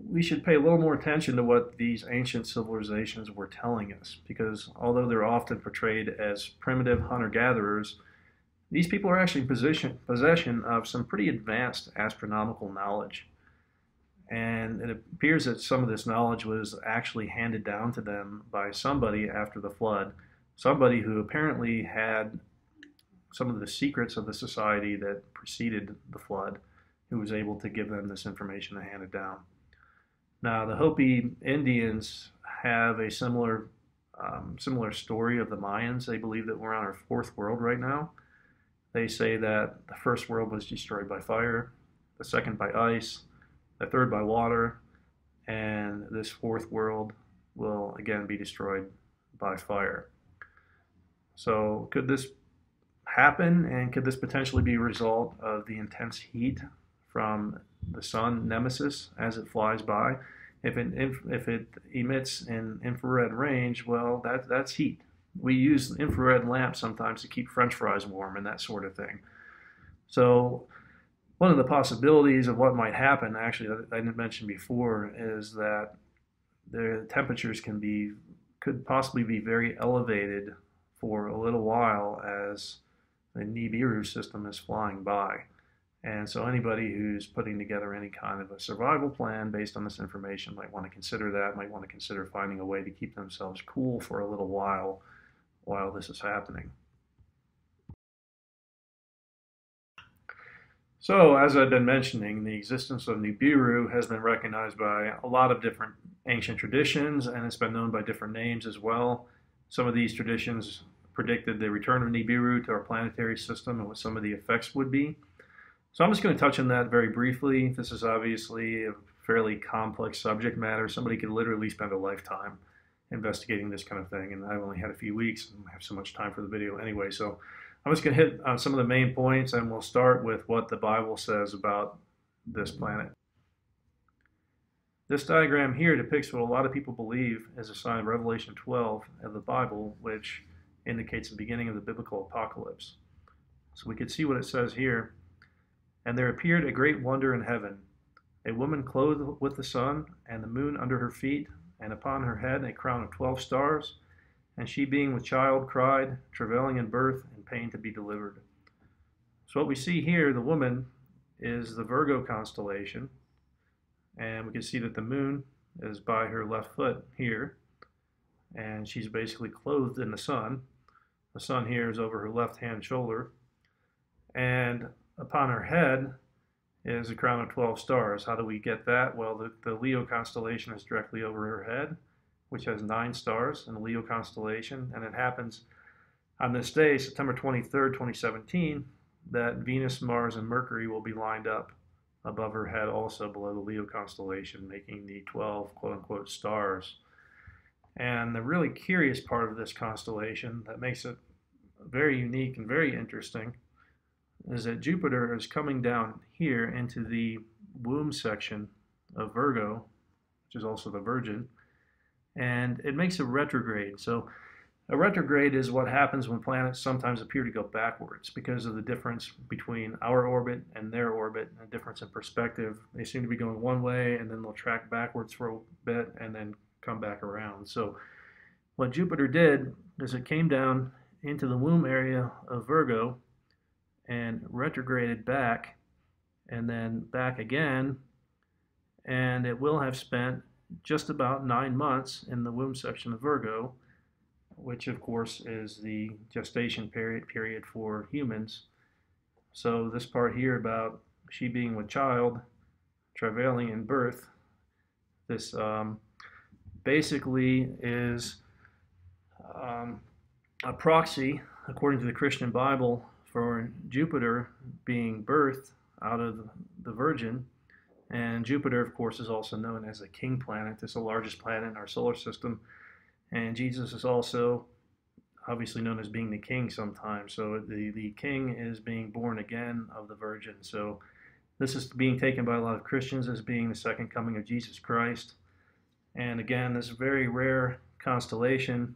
we should pay a little more attention to what these ancient civilizations were telling us, because although they're often portrayed as primitive hunter-gatherers, these people are actually in possession of some pretty advanced astronomical knowledge. And it appears that some of this knowledge was actually handed down to them by somebody after the flood, somebody who apparently had some of the secrets of the society that preceded the flood, who was able to give them this information and hand it down. Now, the Hopi Indians have a similar story of the Mayans. They believe that we're on our fourth world right now. They say that the first world was destroyed by fire, the second by ice, the third by water, and this fourth world will again be destroyed by fire. So could this happen, and could this potentially be a result of the intense heat from the sun nemesis as it flies by? If it emits in infrared range, well, that's heat. We use infrared lamps sometimes to keep French fries warm and that sort of thing. So one of the possibilities of what might happen, actually, that I didn't mention before, is that the temperatures can be could possibly be very elevated for a little while as the Nibiru system is flying by. And so anybody who's putting together any kind of a survival plan based on this information might want to consider that, might want to consider finding a way to keep themselves cool for a little while this is happening. So, as I've been mentioning, the existence of Nibiru has been recognized by a lot of different ancient traditions, and it's been known by different names as well. Some of these traditions predicted the return of Nibiru to our planetary system and what some of the effects would be. So I'm just going to touch on that very briefly. This is obviously a fairly complex subject matter. Somebody could literally spend a lifetime investigating this kind of thing, and I've only had a few weeks and I have so much time for the video anyway. So I'm just going to hit on some of the main points, and we'll start with what the Bible says about this planet. This diagram here depicts what a lot of people believe is a sign of Revelation 12 of the Bible, which indicates the beginning of the biblical apocalypse. So we can see what it says here. And there appeared a great wonder in heaven, a woman clothed with the sun and the moon under her feet, and upon her head a crown of 12 stars. And she, being with child, cried, travailing in birth and pain to be delivered. So what we see here, the woman, is the Virgo constellation. And we can see that the moon is by her left foot here. And she's basically clothed in the sun. The sun here is over her left-hand shoulder. And upon her head is a crown of 12 stars. How do we get that? Well, the Leo constellation is directly over her head, which has 9 stars in the Leo constellation. And it happens on this day, September 23rd, 2017, that Venus, Mars, and Mercury will be lined up above her head, also below the Leo constellation, making the 12 quote-unquote stars. And the really curious part of this constellation that makes it very unique and very interesting is that Jupiter is coming down here into the womb section of Virgo, which is also the Virgin, and it makes a retrograde. So a retrograde is what happens when planets sometimes appear to go backwards because of the difference between our orbit and their orbit, and a difference in perspective. They seem to be going one way, and then they'll track backwards for a bit and then come back around. So what Jupiter did is it came down into the womb area of Virgo and retrograded back and then back again, and it will have spent just about 9 months in the womb section of Virgo, which of course is the gestation period for humans. So this part here about she being with child, travailing in birth, this basically is a proxy, according to the Christian Bible, for Jupiter being birthed out of the Virgin. And Jupiter, of course, is also known as a king planet. It's the largest planet in our solar system. And Jesus is also obviously known as being the king sometimes. So the king is being born again of the Virgin. So this is being taken by a lot of Christians as being the second coming of Jesus Christ. And again, this very rare constellation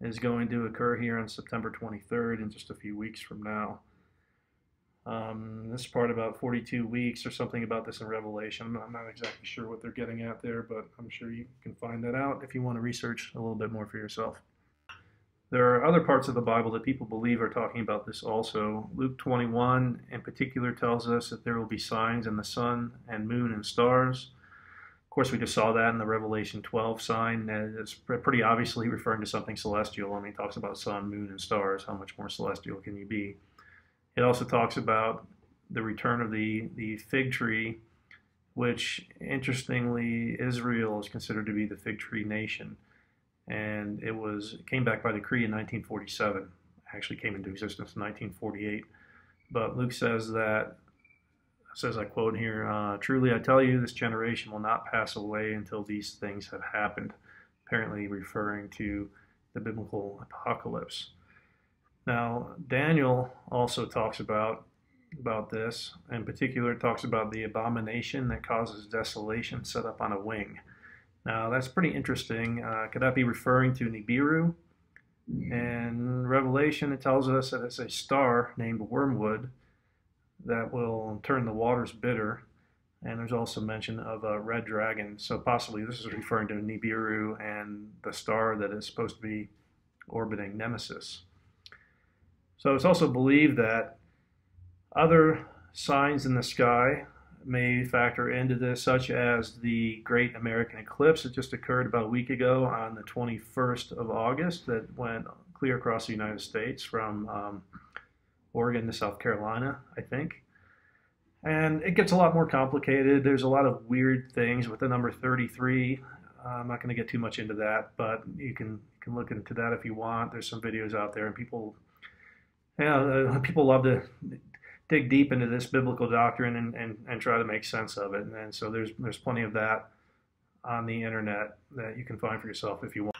is going to occur here on September 23rd in just a few weeks from now. This part about 42 weeks or something about this in Revelation. I'm not exactly sure what they're getting at there, but I'm sure you can find that out if you want to research a little bit more for yourself. There are other parts of the Bible that people believe are talking about this also. Luke 21 in particular tells us that there will be signs in the sun and moon and stars. Of course, we just saw that in the Revelation 12 sign. It's pretty obviously referring to something celestial. I mean, it talks about sun, moon, and stars. How much more celestial can you be? It also talks about the return of the fig tree, which, interestingly, Israel is considered to be the fig tree nation. And it came back by decree in 1947. Actually came into existence in 1948. But Luke says that, I quote here, "Truly I tell you, this generation will not pass away until these things have happened," apparently referring to the biblical apocalypse. Now, Daniel also talks about this. In particular, it talks about the abomination that causes desolation set up on a wing. Now, that's pretty interesting. Could that be referring to Nibiru? In Revelation, it tells us that it's a star named Wormwood that will turn the waters bitter. And there's also mention of a red dragon. So possibly this is referring to Nibiru and the star that is supposed to be orbiting Nemesis. So it's also believed that other signs in the sky may factor into this, such as the Great American Eclipse that just occurred about a week ago on the 21st of August that went clear across the United States from Oregon to South Carolina, I think. And it gets a lot more complicated. There's a lot of weird things with the number 33. I'm not going to get too much into that, but you can look into that if you want. There's some videos out there, and people love to dig deep into this biblical doctrine and try to make sense of it. And so there's plenty of that on the internet that you can find for yourself if you want.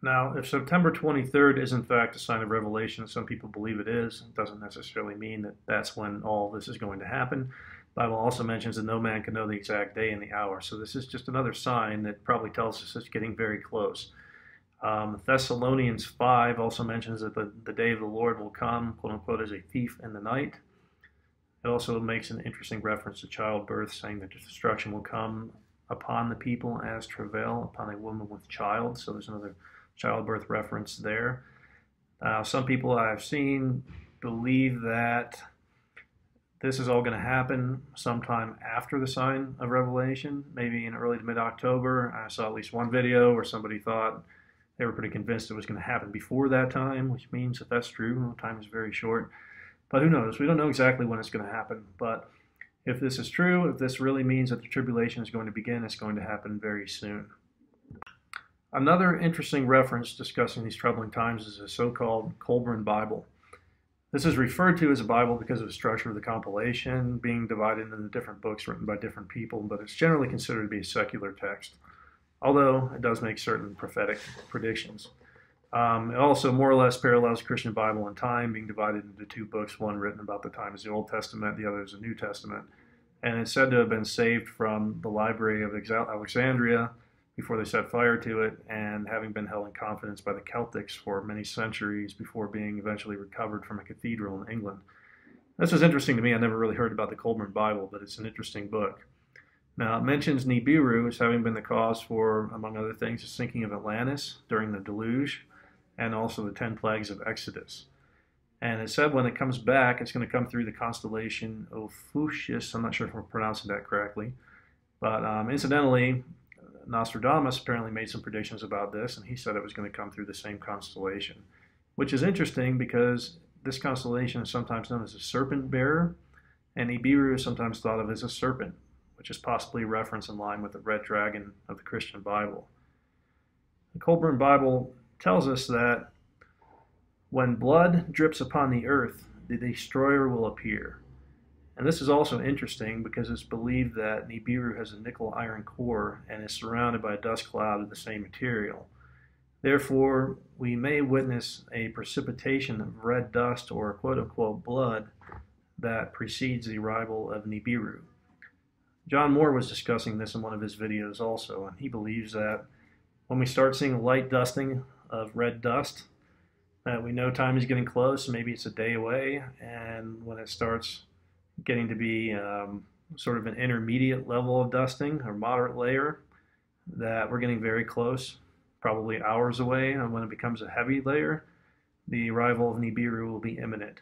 Now, if September 23rd is in fact a sign of revelation, some people believe it is. It doesn't necessarily mean that that's when all this is going to happen. The Bible also mentions that no man can know the exact day and the hour. So this is just another sign that probably tells us it's getting very close. Thessalonians 5 also mentions that the day of the Lord will come, quote unquote, as a thief in the night. It also makes an interesting reference to childbirth, saying that destruction will come upon the people as travail upon a woman with child. So there's another childbirth reference there. Some people I've seen believe that this is all going to happen sometime after the sign of Revelation, maybe in early to mid-October. I saw at least one video where somebody thought they were pretty convinced it was going to happen before that time, which means if that's true, time is very short. But who knows? We don't know exactly when it's going to happen. But if this is true, if this really means that the tribulation is going to begin, it's going to happen very soon. Another interesting reference discussing these troubling times is a so-called Colburn Bible. This is referred to as a Bible because of the structure of the compilation being divided into different books written by different people, but it's generally considered to be a secular text, although it does make certain prophetic predictions. It also more or less parallels the Christian Bible in time, being divided into two books, one written about the time as the Old Testament, the other as the New Testament. And it's said to have been saved from the Library of Alexandria before they set fire to it, and having been held in confidence by the Celtics for many centuries before being eventually recovered from a cathedral in England. This is interesting to me. I never really heard about the Colburn Bible, but it's an interesting book. Now, it mentions Nibiru as having been the cause for, among other things, the sinking of Atlantis during the deluge, and also the 10 plagues of Exodus. And it said when it comes back, it's going to come through the constellation Ophiuchus. I'm not sure if I'm pronouncing that correctly. But incidentally, Nostradamus apparently made some predictions about this, and he said it was going to come through the same constellation, which is interesting because this constellation is sometimes known as a serpent bearer, and Nibiru is sometimes thought of as a serpent, which is possibly a reference in line with the red dragon of the Christian Bible. The Colburn Bible tells us that when blood drips upon the earth, the destroyer will appear. And this is also interesting because it's believed that Nibiru has a nickel-iron core and is surrounded by a dust cloud of the same material. Therefore, we may witness a precipitation of red dust or quote-unquote blood that precedes the arrival of Nibiru. John Moore was discussing this in one of his videos also, and he believes that when we start seeing light dusting of red dust, that we know time is getting close, maybe it's a day away, and when it starts getting to be sort of an intermediate level of dusting or moderate layer, that we're getting very close, probably hours away, and when it becomes a heavy layer, the arrival of Nibiru will be imminent.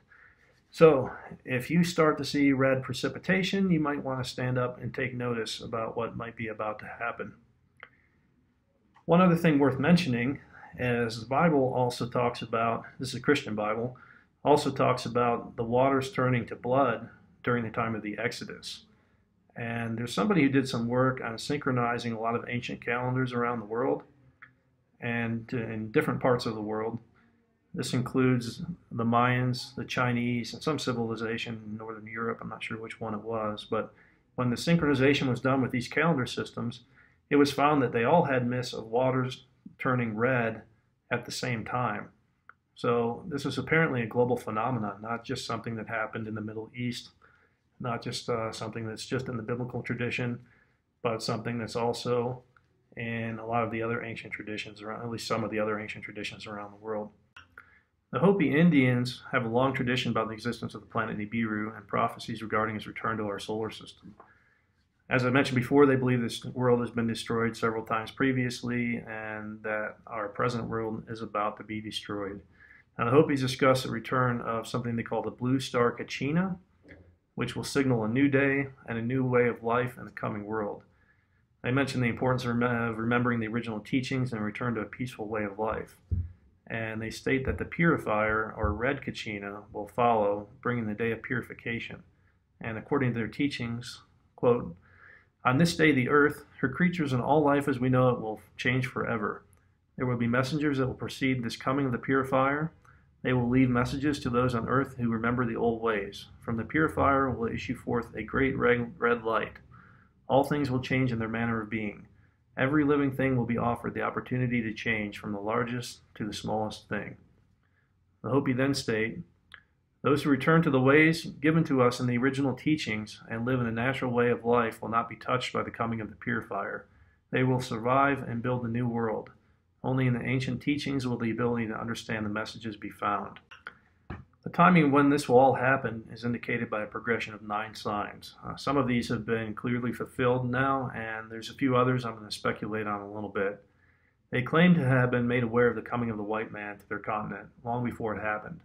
So if you start to see red precipitation, you might want to stand up and take notice about what might be about to happen. One other thing worth mentioning is the Bible also talks about, this is a Christian Bible, also talks about the waters turning to blood during the time of the Exodus. And there's somebody who did some work on synchronizing a lot of ancient calendars around the world and in different parts of the world. This includes the Mayans, the Chinese, and some civilization in Northern Europe. I'm not sure which one it was, but when the synchronization was done with these calendar systems, it was found that they all had myths of waters turning red at the same time. So this is apparently a global phenomenon, not just something that happened in the Middle East, not just something that's just in the biblical tradition, but something that's also in a lot of the other ancient traditions around, at least some of the other ancient traditions around the world. The Hopi Indians have a long tradition about the existence of the planet Nibiru and prophecies regarding its return to our solar system. As I mentioned before, they believe this world has been destroyed several times previously and that our present world is about to be destroyed. Now, the Hopis discuss the return of something they call the blue star Kachina, which will signal a new day and a new way of life in the coming world. They mention the importance of remembering the original teachings and return to a peaceful way of life. And they state that the purifier, or red Kachina, will follow, bringing the day of purification. And according to their teachings, quote, "On this day the earth, her creatures, and all life as we know it will change forever. There will be messengers that will precede this coming of the purifier. They will leave messages to those on earth who remember the old ways. From the purifier will issue forth a great red light. All things will change in their manner of being. Every living thing will be offered the opportunity to change from the largest to the smallest thing." The Hopi then state, "Those who return to the ways given to us in the original teachings and live in a natural way of life will not be touched by the coming of the purifier. They will survive and build a new world. Only in the ancient teachings will the ability to understand the messages be found." The timing of when this will all happen is indicated by a progression of 9 signs. Some of these have been clearly fulfilled now, and there's a few others I'm going to speculate on a little bit. They claim to have been made aware of the coming of the white man to their continent long before it happened,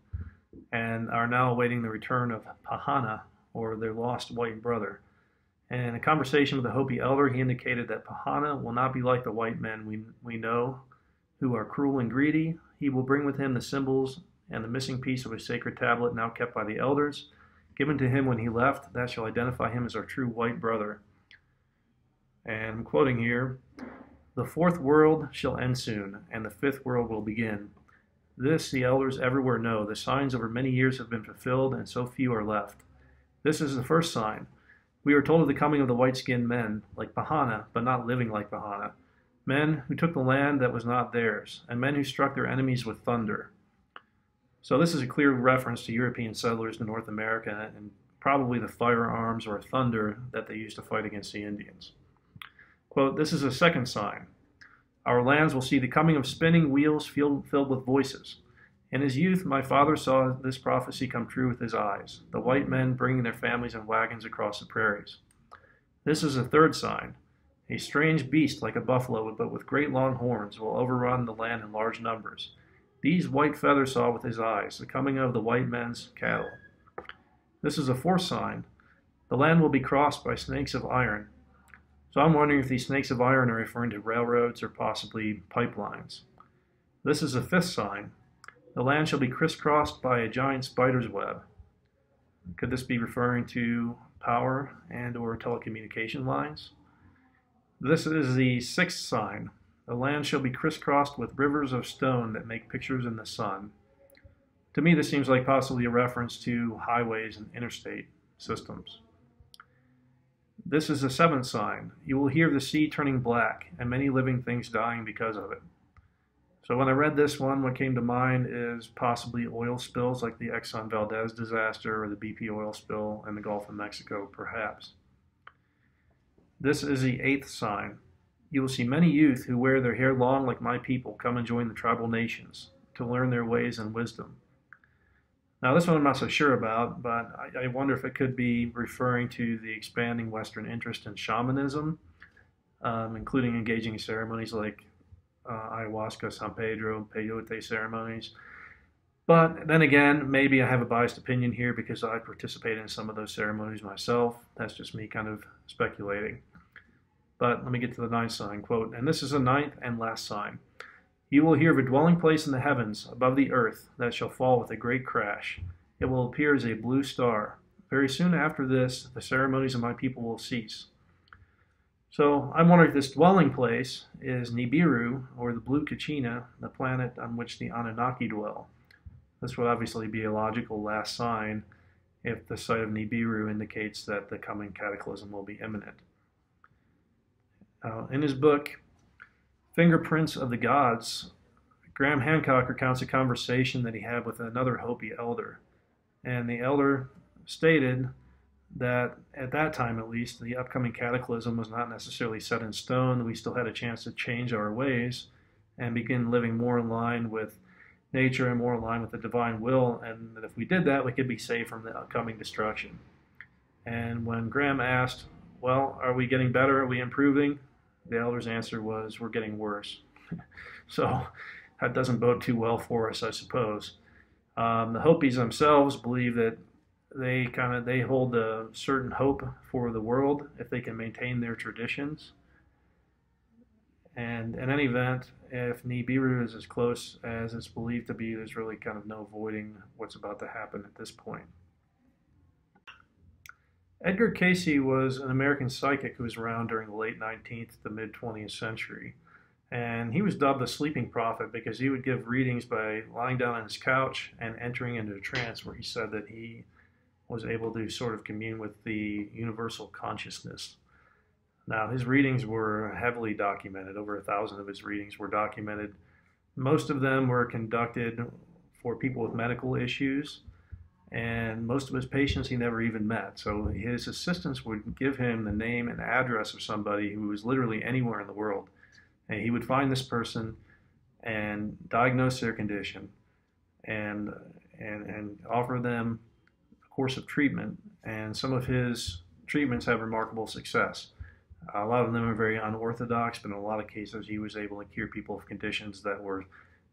and are now awaiting the return of Pahana, or their lost white brother. And in a conversation with the Hopi elder, he indicated that Pahana will not be like the white men we know, who are cruel and greedy. He will bring with him the symbols and the missing piece of a sacred tablet now kept by the elders, given to him when he left, that shall identify him as our true white brother. And I'm quoting here, "The 4th world shall end soon, and the 5th world will begin. This the elders everywhere know. The signs over many years have been fulfilled, and so few are left. This is the first sign. We are told of the coming of the white-skinned men, like Pahana, but not living like Pahana. Men who took the land that was not theirs, and men who struck their enemies with thunder." So this is a clear reference to European settlers to North America and probably the firearms or thunder that they used to fight against the Indians. Quote, "This is a second sign. Our lands will see the coming of spinning wheels filled with voices. In his youth, my father saw this prophecy come true with his eyes, the white men bringing their families in wagons across the prairies. This is a third sign. A strange beast like a buffalo, but with great long horns, will overrun the land in large numbers. These white feathers saw with his eyes, the coming of the white men's cattle. This is a fourth sign. The land will be crossed by snakes of iron." So I'm wondering if these snakes of iron are referring to railroads or possibly pipelines. "This is a fifth sign. The land shall be crisscrossed by a giant spider's web." Could this be referring to power and or telecommunication lines? "This is the sixth sign. The land shall be crisscrossed with rivers of stone that make pictures in the sun." To me, this seems like possibly a reference to highways and interstate systems. "This is the seventh sign. You will hear the sea turning black and many living things dying because of it." So when I read this one, what came to mind is possibly oil spills like the Exxon Valdez disaster or the BP oil spill in the Gulf of Mexico, perhaps. "This is the eighth sign. You will see many youth who wear their hair long like my people come and join the tribal nations to learn their ways and wisdom." Now this one I'm not so sure about, but I wonder if it could be referring to the expanding Western interest in shamanism, including engaging in ceremonies like ayahuasca, San Pedro, peyote ceremonies. But then again, maybe I have a biased opinion here because I participated in some of those ceremonies myself. That's just me kind of speculating. But let me get to the ninth sign, quote, "And this is the ninth and last sign. You will hear of a dwelling place in the heavens above the earth that shall fall with a great crash. It will appear as a blue star. Very soon after this, the ceremonies of my people will cease." So I'm wondering if this dwelling place is Nibiru, or the blue Kachina, the planet on which the Anunnaki dwell. This would obviously be a logical last sign if the site of Nibiru indicates that the coming cataclysm will be imminent. In his book, Fingerprints of the Gods, Graham Hancock recounts a conversation that he had with another Hopi elder. And the elder stated that at that time, at least, the upcoming cataclysm was not necessarily set in stone. We still had a chance to change our ways and begin living more in line with nature and more in line with the divine will. And that if we did that, we could be saved from the upcoming destruction. And when Graham asked well, are we getting better? Are we improving? The elder's answer was, we're getting worse. So that doesn't bode too well for us, I suppose. The Hopis themselves believe that they hold a certain hope for the world if they can maintain their traditions. And in any event, if Nibiru is as close as it's believed to be, there's really kind of no avoiding what's about to happen at this point. Edgar Cayce was an American psychic who was around during the late 19th to mid 20th century. And he was dubbed the sleeping prophet because he would give readings by lying down on his couch and entering into a trance where he said that he was able to sort of commune with the universal consciousness. Now, his readings were heavily documented. Over 1,000 of his readings were documented. Most of them were conducted for people with medical issues, and most of his patients he never even met. So his assistants would give him the name and address of somebody who was literally anywhere in the world. And he would find this person and diagnose their condition and offer them a course of treatment. And some of his treatments have remarkable success. A lot of them are very unorthodox, but in a lot of cases he was able to cure people of conditions that were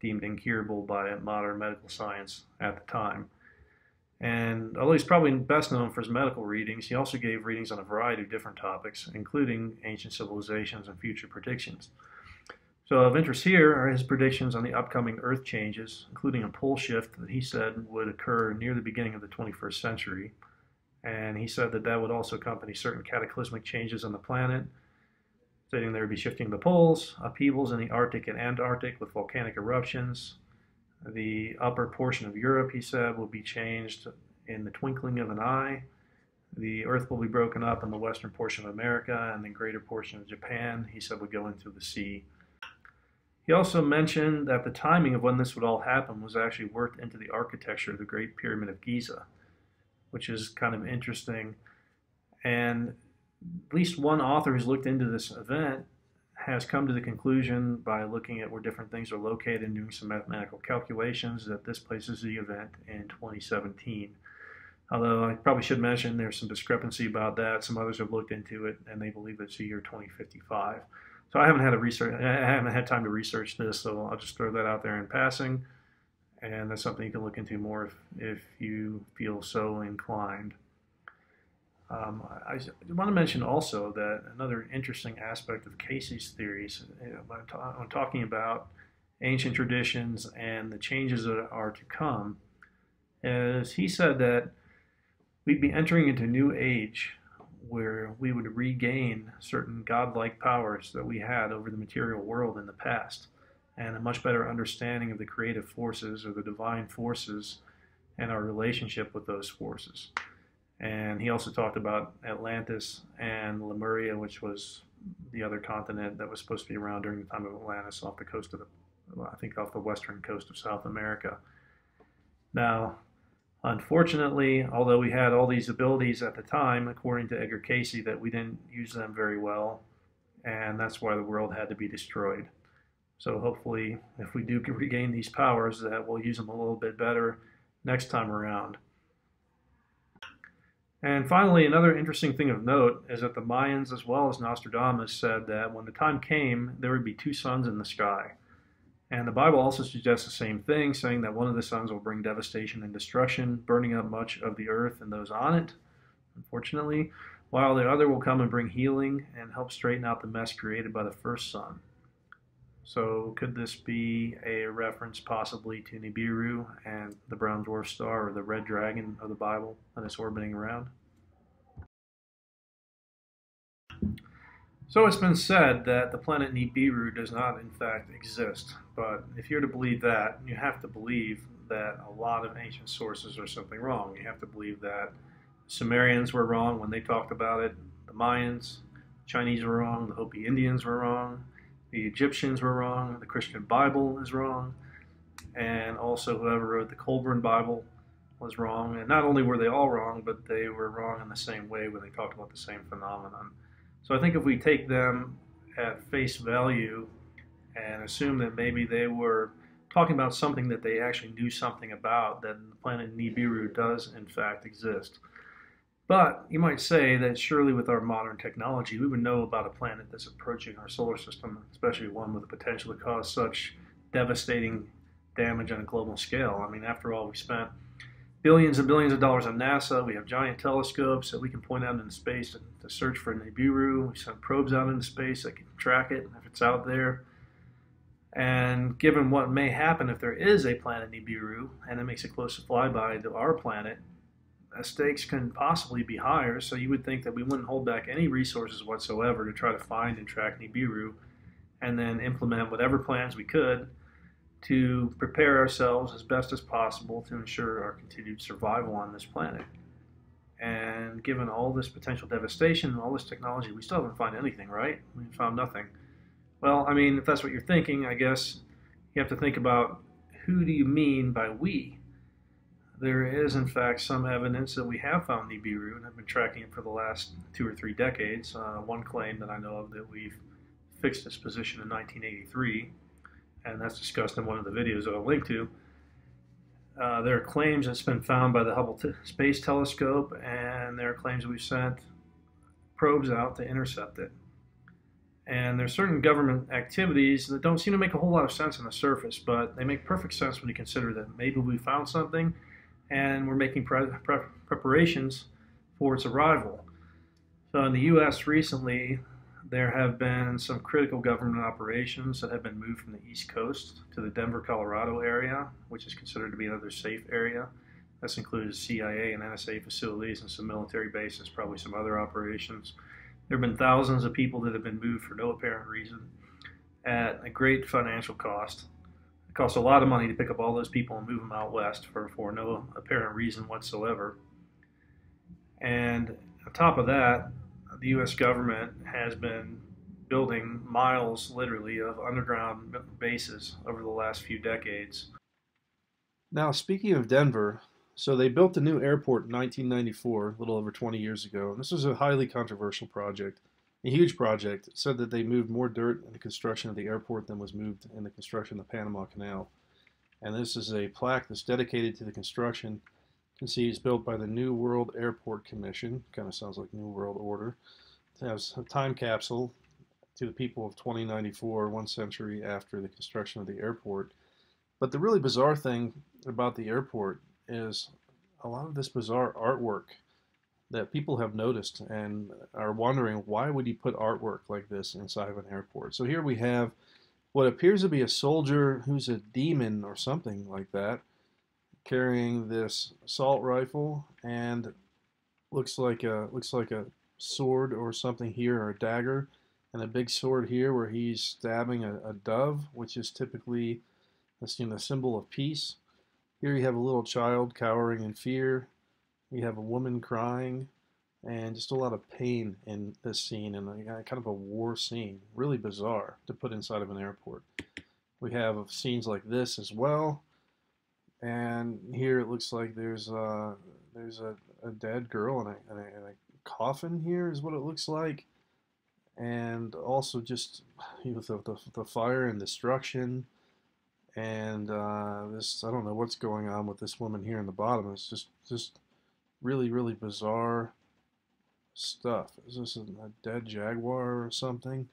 deemed incurable by modern medical science at the time. And although he's probably best known for his medical readings, he also gave readings on a variety of different topics, including ancient civilizations and future predictions. So of interest here are his predictions on the upcoming Earth changes, including a pole shift that he said would occur near the beginning of the 21st century. And he said that that would also accompany certain cataclysmic changes on the planet, stating there would be shifting of the poles, upheavals in the Arctic and Antarctic with volcanic eruptions. The upper portion of Europe, he said, will be changed in the twinkling of an eye. The Earth will be broken up in the western portion of America, and the greater portion of Japan, he said, would go into the sea. He also mentioned that the timing of when this would all happen was actually worked into the architecture of the Great Pyramid of Giza, which is kind of interesting. And at least one author who's looked into this event has come to the conclusion by looking at where different things are located and doing some mathematical calculations that this places the event in 2017. Although I probably should mention there's some discrepancy about that. Some others have looked into it and they believe it's the year 2055. So I haven't had time to research this, so I'll just throw that out there in passing. And that's something you can look into more if you feel so inclined. I want to mention also that another interesting aspect of Cayce's theories, when talking about ancient traditions and the changes that are to come, is he said that we'd be entering into a new age where we would regain certain godlike powers that we had over the material world in the past, and a much better understanding of the creative forces or the divine forces and our relationship with those forces. And he also talked about Atlantis and Lemuria, which was the other continent that was supposed to be around during the time of Atlantis off the coast of I think off the western coast of South America. Now, unfortunately, although we had all these abilities at the time, according to Edgar Cayce, that we didn't use them very well, and that's why the world had to be destroyed. So hopefully, if we do regain these powers, that we'll use them a little bit better next time around. And finally, another interesting thing of note is that the Mayans, as well as Nostradamus, said that when the time came, there would be two suns in the sky. And the Bible also suggests the same thing, saying that one of the suns will bring devastation and destruction, burning up much of the earth and those on it, unfortunately, while the other will come and bring healing and help straighten out the mess created by the first sun. So could this be a reference possibly to Nibiru and the brown dwarf star, or the red dragon of the Bible that is orbiting around? So it's been said that the planet Nibiru does not in fact exist, but if you're to believe that, you have to believe that a lot of ancient sources are simply wrong. You have to believe that Sumerians were wrong when they talked about it, the Mayans, Chinese were wrong, the Hopi Indians were wrong, the Egyptians were wrong, the Christian Bible is wrong, and also whoever wrote the Colburn Bible was wrong. And not only were they all wrong, but they were wrong in the same way when they talked about the same phenomenon. So I think if we take them at face value and assume that maybe they were talking about something that they actually knew something about, that the planet Nibiru does in fact exist. But you might say that surely with our modern technology, we would know about a planet that's approaching our solar system, especially one with the potential to cause such devastating damage on a global scale. I mean, after all, we spent billions and billions of dollars on NASA. We have giant telescopes that we can point out into space to search for Nibiru. We send probes out into space that can track it if it's out there. And given what may happen if there is a planet Nibiru and it makes a close flyby to our planet, stakes can possibly be higher. So you would think that we wouldn't hold back any resources whatsoever to try to find and track Nibiru and then implement whatever plans we could to prepare ourselves as best as possible to ensure our continued survival on this planet. And given all this potential devastation and all this technology, we still haven't found anything, right? We found nothing. Well, I mean, if that's what you're thinking, I guess you have to think about who do you mean by we? There is, in fact, some evidence that we have found Nibiru and have been tracking it for the last 2 or 3 decades. One claim that I know of that we've fixed its position in 1983, and that's discussed in one of the videos that I'll link to. There are claims it's been found by the Hubble Space Telescope, and there are claims we've sent probes out to intercept it. And there's certain government activities that don't seem to make a whole lot of sense on the surface, but they make perfect sense when you consider that maybe we found something and we're making preparations for its arrival. So in the U.S. recently, there have been some critical government operations that have been moved from the East Coast to the Denver, Colorado area, which is considered to be another safe area. This includes CIA and NSA facilities and some military bases, probably some other operations. There have been thousands of people that have been moved for no apparent reason at a great financial cost. It costs a lot of money to pick up all those people and move them out west for no apparent reason whatsoever. And on top of that, the U.S. government has been building miles, literally, of underground bases over the last few decades. Now, speaking of Denver, so they built a new airport in 1994, a little over 20 years ago. And this was a highly controversial project, a huge project. It said that they moved more dirt in the construction of the airport than was moved in the construction of the Panama Canal. And this is a plaque that's dedicated to the construction. You can see it's built by the New World Airport Commission. Kind of sounds like New World Order. It has a time capsule to the people of 2094, 1 century after the construction of the airport. But the really bizarre thing about the airport is a lot of this bizarre artwork that people have noticed and are wondering, why would you put artwork like this inside of an airport? So here we have what appears to be a soldier who's a demon or something like that, carrying this assault rifle, and looks like a sword or something here, or a dagger, and a big sword here where he's stabbing a dove, which is typically a symbol of peace. Here you have a little child cowering in fear. You have a woman crying, and just a lot of pain in this scene, and kind of a war scene. Really bizarre to put inside of an airport. We have scenes like this as well, and here it looks like there's a dead girl in a coffin. Here is what it looks like, and also just the fire and destruction. And this, I don't know what's going on with this woman here in the bottom. It's just really, really bizarre stuff. Is this a dead jaguar or something?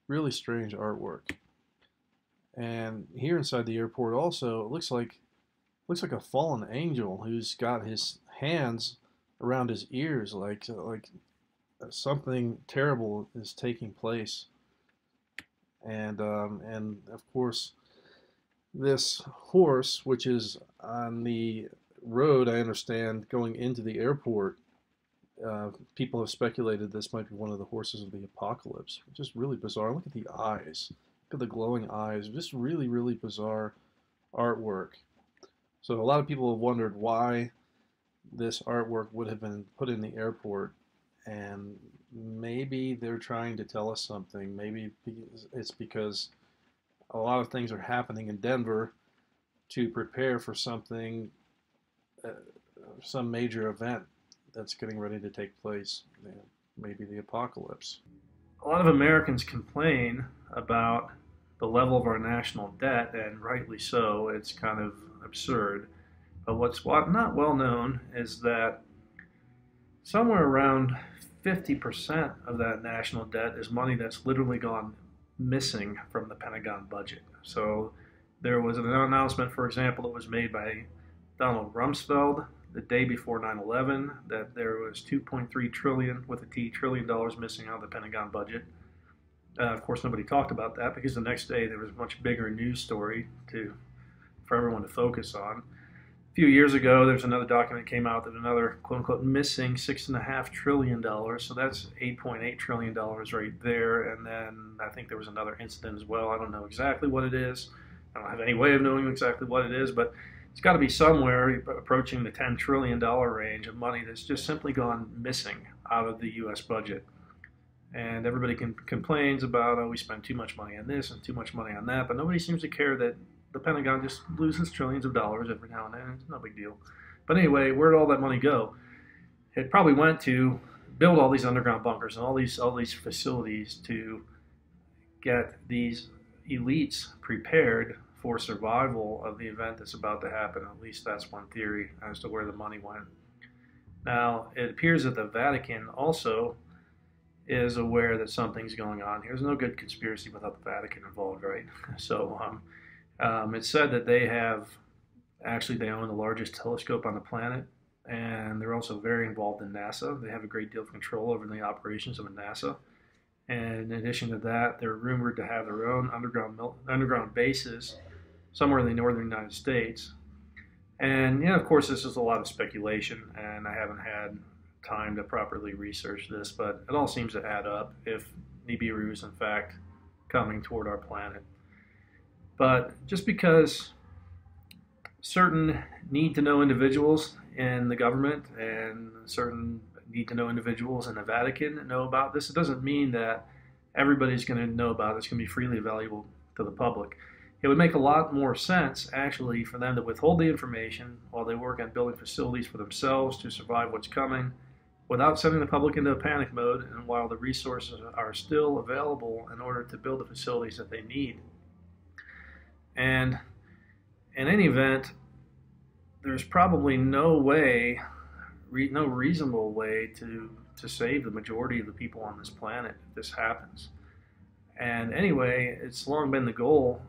Really strange artwork. And here inside the airport also, it looks like a fallen angel who's got his hands around his ears, like something terrible is taking place. And of course, this horse, which is on the road, I understand, going into the airport, people have speculated this might be one of the horses of the apocalypse, which is really bizarre. Look at the eyes. Look at the glowing eyes. Just really, really bizarre artwork. So a lot of people have wondered why this artwork would have been put in the airport, and maybe they're trying to tell us something. Maybe it's because a lot of things are happening in Denver to prepare for something, some major event that's getting ready to take place, maybe the apocalypse. A lot of Americans complain about the level of our national debt, and rightly so. It's kind of absurd. But what's not well known is that somewhere around 50% of that national debt is money that's literally gone missing from the Pentagon budget. So there was an announcement, for example, that was made by Donald Rumsfeld the day before 9/11 that there was 2.3 trillion with a T trillion dollars missing out of the Pentagon budget. Of course, nobody talked about that because the next day there was a much bigger news story for everyone to focus on. A few years ago, there's another document that came out that another quote unquote missing $6.5 trillion. So that's $8.8 trillion right there. And then I think there was another incident as well. I don't know exactly what it is. I don't have any way of knowing exactly what it is, but it's got to be somewhere approaching the $10 trillion range of money that's just simply gone missing out of the U.S. budget. And everybody complains about, oh, we spend too much money on this and too much money on that, but nobody seems to care that the Pentagon just loses trillions of dollars every now and then. It's no big deal. But anyway, where did all that money go? It probably went to build all these underground bunkers and all these facilities to get these elites prepared for survival of the event that's about to happen. At least that's one theory as to where the money went. Now, it appears that the Vatican also is aware that something's going on. There's no good conspiracy without the Vatican involved, right? So it's said that they own the largest telescope on the planet, and they're also very involved in NASA. They have a great deal of control over the operations of NASA. And in addition to that, they're rumored to have their own underground bases somewhere in the northern United States. And yeah, of course, this is a lot of speculation, and I haven't had time to properly research this, but it all seems to add up if Nibiru is in fact coming toward our planet. But just because certain need-to-know individuals in the government and certain need-to-know individuals in the Vatican know about this, it doesn't mean that everybody's going to know about it. It's going to be freely available to the public. It would make a lot more sense, actually, for them to withhold the information while they work on building facilities for themselves to survive what's coming, without sending the public into a panic mode, and while the resources are still available in order to build the facilities that they need. And in any event, there's probably no reasonable way to save the majority of the people on this planet if this happens. And anyway, it's long been the goal,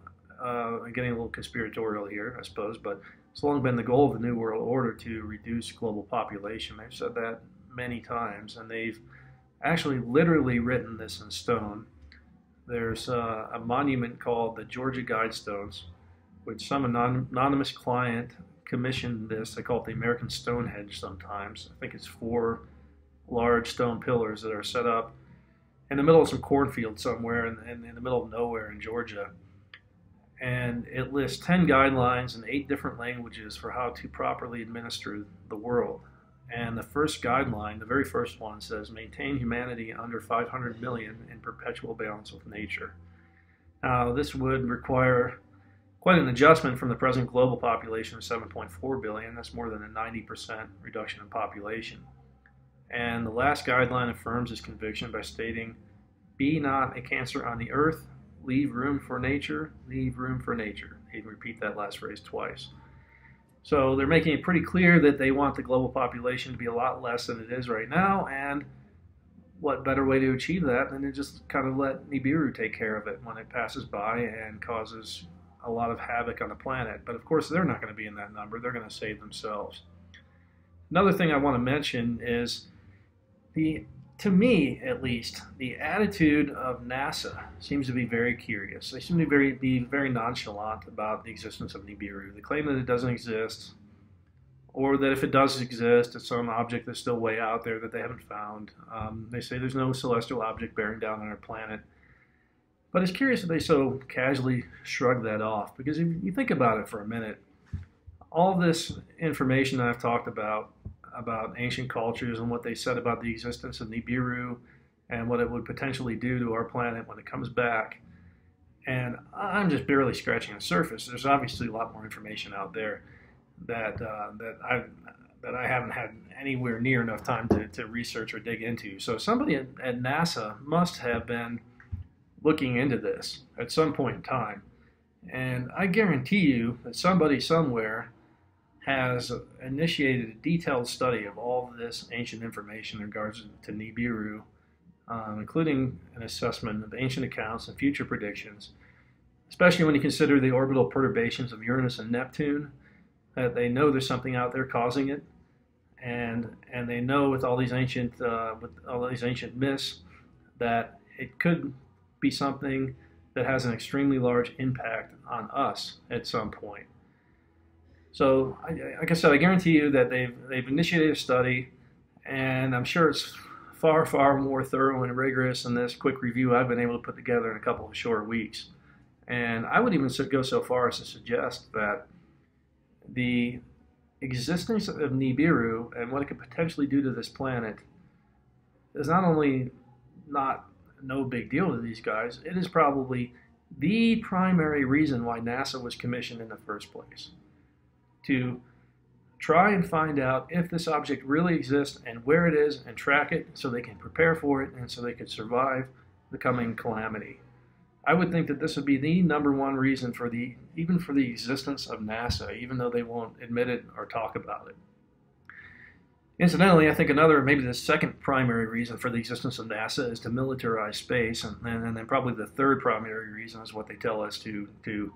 I'm getting a little conspiratorial here, I suppose, but it's long been the goal of the New World Order to reduce global population. They've said that many times, and they've actually literally written this in stone. There's a monument called the Georgia Guidestones, which some anonymous client commissioned this. They call it the American Stonehenge sometimes. I think it's 4 large stone pillars that are set up in the middle of some cornfield somewhere in the middle of nowhere in Georgia. And it lists 10 guidelines in 8 different languages for how to properly administer the world. And the first guideline, the very first one, says maintain humanity under 500 million in perpetual balance with nature. Now, this would require quite an adjustment from the present global population of 7.4 billion. That's more than a 90% reduction in population. And the last guideline affirms this conviction by stating, be not a cancer on the earth, leave room for nature, leave room for nature. He can repeat that last phrase twice. So they're making it pretty clear that they want the global population to be a lot less than it is right now, and what better way to achieve that than to just kind of let Nibiru take care of it when it passes by and causes a lot of havoc on the planet. But of course, they're not going to be in that number. They're going to save themselves. Another thing I want to mention is to me at least, the attitude of NASA seems to be very curious. They seem to be very nonchalant about the existence of Nibiru. They claim that it doesn't exist, or that if it does exist, it's some object that's still way out there that they haven't found. They say there's no celestial object bearing down on our planet. But it's curious that they so casually shrug that off, because if you think about it for a minute, all this information that I've talked about ancient cultures and what they said about the existence of Nibiru and what it would potentially do to our planet when it comes back. And I'm just barely scratching the surface. There's obviously a lot more information out there that I haven't had anywhere near enough time to research or dig into. So somebody at NASA must have been looking into this at some point in time. And I guarantee you that somebody somewhere has initiated a detailed study of all of this ancient information in regards to Nibiru, including an assessment of ancient accounts and future predictions, especially when you consider the orbital perturbations of Uranus and Neptune, that they know there's something out there causing it, and they know with all these ancient myths that it could be something that has an extremely large impact on us at some point. So, like I said, I guarantee you that they've initiated a study, and I'm sure it's far, far more thorough and rigorous than this quick review I've been able to put together in a couple of short weeks. And I would even go so far as to suggest that the existence of Nibiru and what it could potentially do to this planet is not only not no big deal to these guys, it is probably the primary reason why NASA was commissioned in the first place. To try and find out if this object really exists and where it is and track it so they can prepare for it and so they could survive the coming calamity. I would think that this would be the #1 reason for even for the existence of NASA, even though they won't admit it or talk about it. Incidentally, I think maybe the second primary reason for the existence of NASA is to militarize space, and then probably the third primary reason is what they tell us to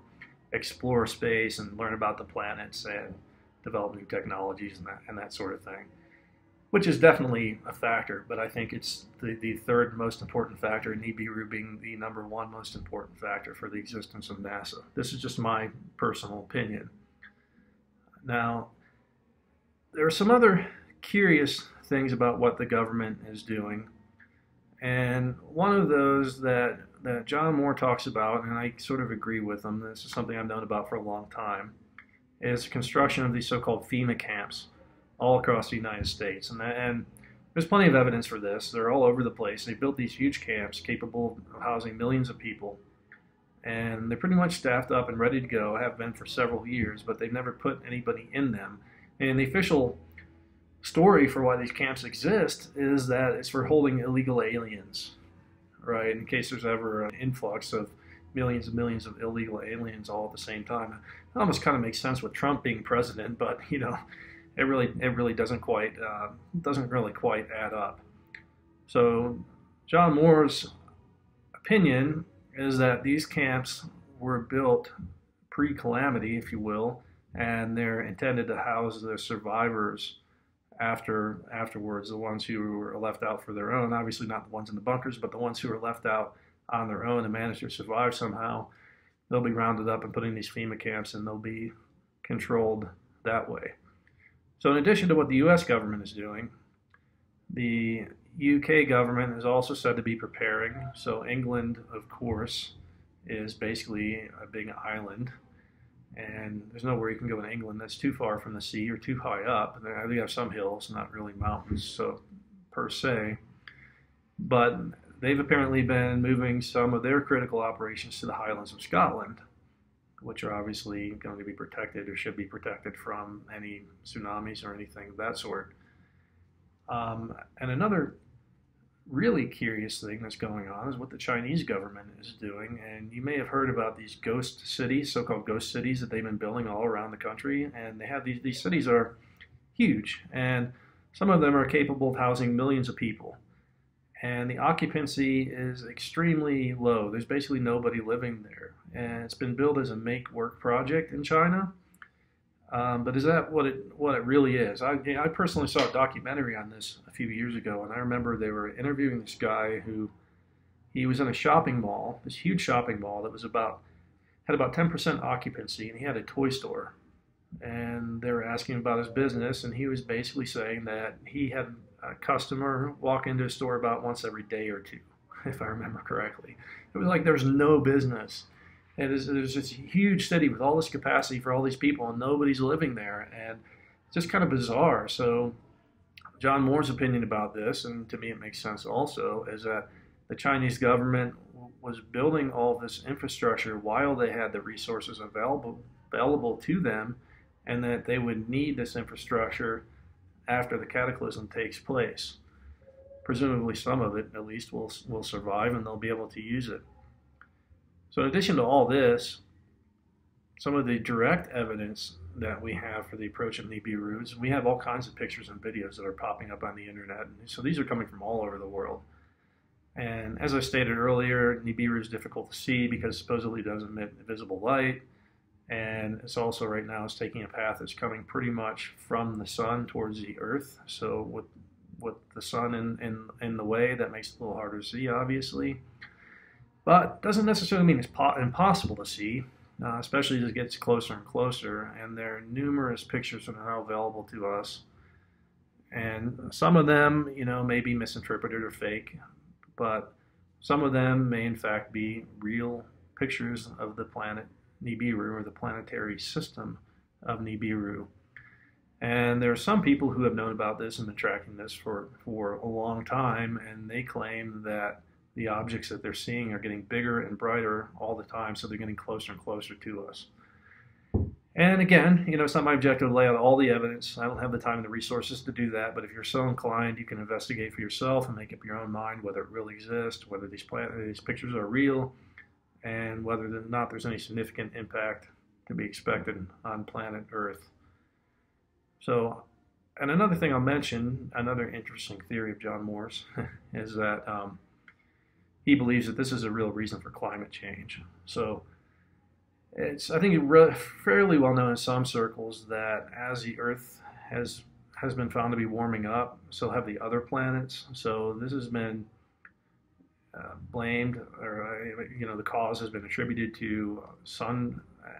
explore space and learn about the planets and develop new technologies and that sort of thing, which is definitely a factor, but I think it's the third most important factor, Nibiru being the #1 most important factor for the existence of NASA. This is just my personal opinion. Now, there are some other curious things about what the government is doing, and one of those that John Moore talks about, and I sort of agree with him, this is something I've known about for a long time, is the construction of these so-called FEMA camps all across the United States. And there's plenty of evidence for this. They're all over the place. They built these huge camps capable of housing millions of people, and they're pretty much staffed up and ready to go, have been for several years, but they've never put anybody in them. And the official story for why these camps exist is that it's for holding illegal aliens, right? In case there's ever an influx of millions and millions of illegal aliens all at the same time. It almost kind of makes sense with Trump being president, but it really doesn't really quite add up. So John Moore's opinion is that these camps were built pre-calamity, if you will, and they're intended to house the survivors afterwards, the ones who were left out for their own, obviously not the ones in the bunkers, but the ones who were left out on their own and managed to survive somehow. They'll be rounded up and put in these FEMA camps, and they'll be controlled that way. So in addition to what the US government is doing, the UK government is also said to be preparing. So England, of course, is basically a big island, and there's nowhere you can go in England that's too far from the sea or too high up. They have some hills, not really mountains, so per se. But they've apparently been moving some of their critical operations to the Highlands of Scotland, which are obviously going to be protected or should be protected from any tsunamis or anything of that sort. And another really curious thing that's going on is what the Chinese government is doing. And you may have heard about these ghost cities, so-called ghost cities that they've been building all around the country. And they have these cities are huge, and some of them are capable of housing millions of people. And the occupancy is extremely low. There's basically nobody living there. And it's been built as a make-work project in China. But is that what it really is? I personally saw a documentary on this a few years ago, and I remember they were interviewing this guy he was in a shopping mall, this huge shopping mall that had about 10% occupancy, and he had a toy store. And they were asking about his business, and he was basically saying that he had a customer walk into a store about once every day or two, if I remember correctly. It was like there's no business. And there's this huge city with all this capacity for all these people, and nobody's living there, and it's just kind of bizarre. So John Moore's opinion about this, and to me it makes sense also, is that the Chinese government was building all this infrastructure while they had the resources available to them, and that they would need this infrastructure after the cataclysm takes place. Presumably some of it, at least, will survive, and they'll be able to use it. So in addition to all this, some of the direct evidence that we have for the approach of Nibiru is we have all kinds of pictures and videos that are popping up on the internet. So these are coming from all over the world. And as I stated earlier, Nibiru is difficult to see because supposedly it doesn't emit visible light. And it's also right now it's taking a path that's coming pretty much from the sun towards the earth. So with the sun in the way, that makes it a little harder to see, obviously. But doesn't necessarily mean it's impossible to see, especially as it gets closer and closer. And there are numerous pictures that are now available to us. And some of them, may be misinterpreted or fake, but some of them may in fact be real pictures of the planet Nibiru, or the planetary system of Nibiru. And there are some people who have known about this and been tracking this for a long time, and they claim that the objects that they're seeing are getting bigger and brighter all the time, so they're getting closer and closer to us. And again, it's not my objective to lay out all the evidence. I don't have the time and the resources to do that, but if you're so inclined, you can investigate for yourself and make up your own mind whether it really exists, whether these pictures are real, and whether or not there's any significant impact to be expected on planet Earth. So, and another thing I'll mention, another interesting theory of John Moore's, is that he believes that this is a real reason for climate change. So, I think it's fairly well known in some circles that as the Earth has been found to be warming up, so have the other planets. So this has been blamed, or the cause has been attributed to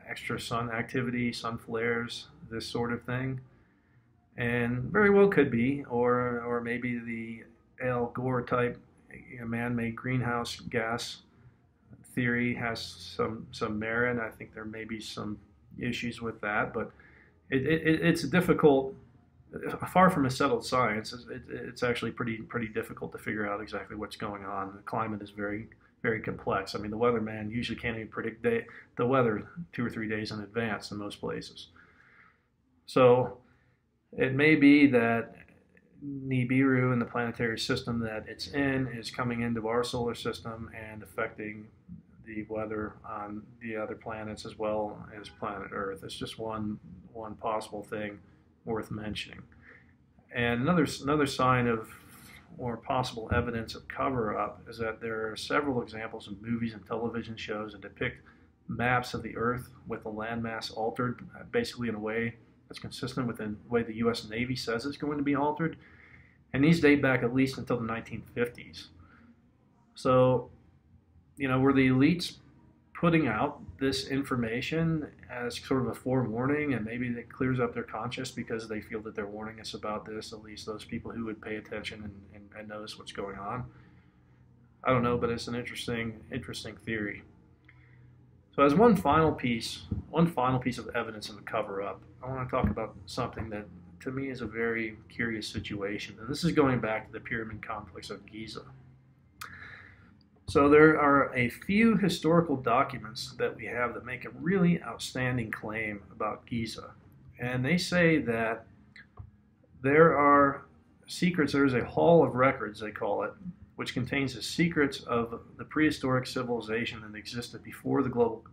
extra sun activity, sun flares, this sort of thing, and very well could be, or maybe the Al Gore type man-made greenhouse gas theory has some merit. I think there may be some issues with that, but it's difficult. Far from a settled science, it's actually pretty difficult to figure out exactly what's going on. The climate is very, very complex. I mean, the weatherman usually can't even predict the weather 2 or 3 days in advance in most places. So it may be that Nibiru and the planetary system that it's in is coming into our solar system and affecting the weather on the other planets as well as planet Earth. It's just one possible thing worth mentioning. And another sign of or possible evidence of cover-up is that there are several examples of movies and television shows that depict maps of the Earth with the landmass altered, basically in a way that's consistent with the way the U.S. Navy says it's going to be altered. And these date back at least until the 1950s. So, were the elites putting out this information as sort of a forewarning, and maybe it clears up their conscience because they feel that they're warning us about this, at least those people who would pay attention and notice what's going on? I don't know, but it's an interesting theory. So as one final piece of evidence in the cover-up, I want to talk about something that to me is a very curious situation. And this is going back to the pyramid complex of Giza. So there are a few historical documents that we have that make a really outstanding claim about Giza. And they say that there are secrets, there's a hall of records, they call it, which contains the secrets of the prehistoric civilization that existed before the global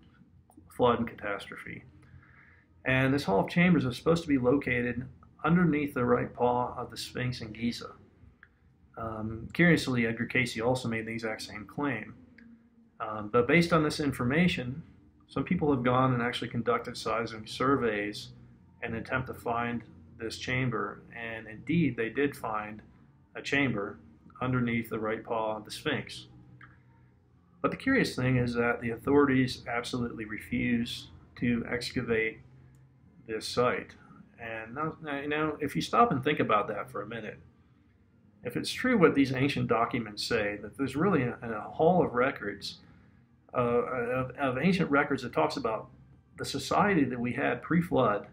flood and catastrophe. And this hall of chambers is supposed to be located underneath the right paw of the Sphinx in Giza. Curiously, Edgar Cayce also made the exact same claim. But based on this information, some people have gone and actually conducted seismic surveys in an attempt to find this chamber. And indeed, they did find a chamber underneath the right paw of the Sphinx. But the curious thing is that the authorities absolutely refuse to excavate this site. And now, if you stop and think about that for a minute, if it's true what these ancient documents say, that there's really a hall of records, of ancient records that talks about the society that we had pre-flood,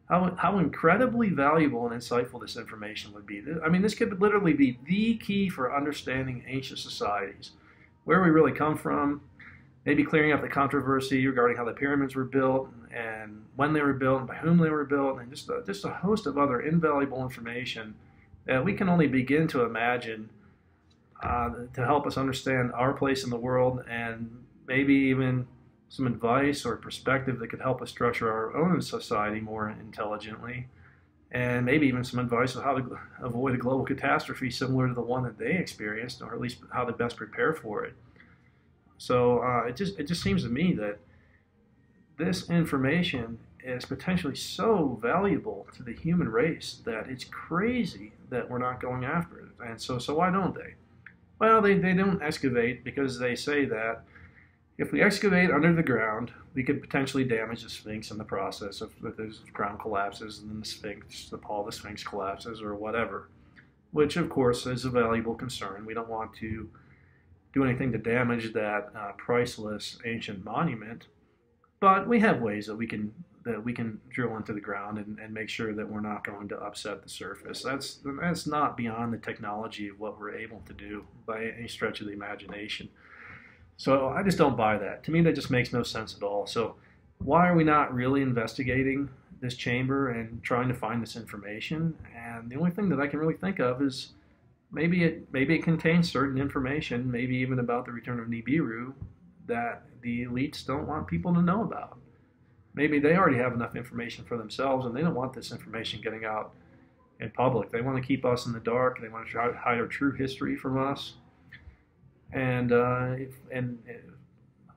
how incredibly valuable and insightful this information would be. I mean, this could literally be the key for understanding ancient societies, where we really come from, maybe clearing up the controversy regarding how the pyramids were built and when they were built and by whom they were built, and just a host of other invaluable information that we can only begin to imagine to help us understand our place in the world and maybe even some advice or perspective that could help us structure our own society more intelligently, and maybe even some advice on how to avoid a global catastrophe similar to the one that they experienced, or at least how to best prepare for it. So it just seems to me that this information is potentially so valuable to the human race that it's crazy that we're not going after it. And so why don't they? Well, they don't excavate because they say that if we excavate under the ground, we could potentially damage the Sphinx in the process. If the ground collapses and then the pall of the Sphinx collapses or whatever, which of course is a valuable concern. We don't want to do anything to damage that priceless ancient monument, but we have ways that we can drill into the ground and make sure that we're not going to upset the surface. That's not beyond the technology of what we're able to do by any stretch of the imagination. So I just don't buy that. To me, that just makes no sense at all. So why are we not really investigating this chamber and trying to find this information? And the only thing that I can really think of is maybe it contains certain information, maybe even about the return of Nibiru, that the elites don't want people to know about. Maybe they already have enough information for themselves and they don't want this information getting out in public. They want to keep us in the dark. They want to try to hide our true history from us. And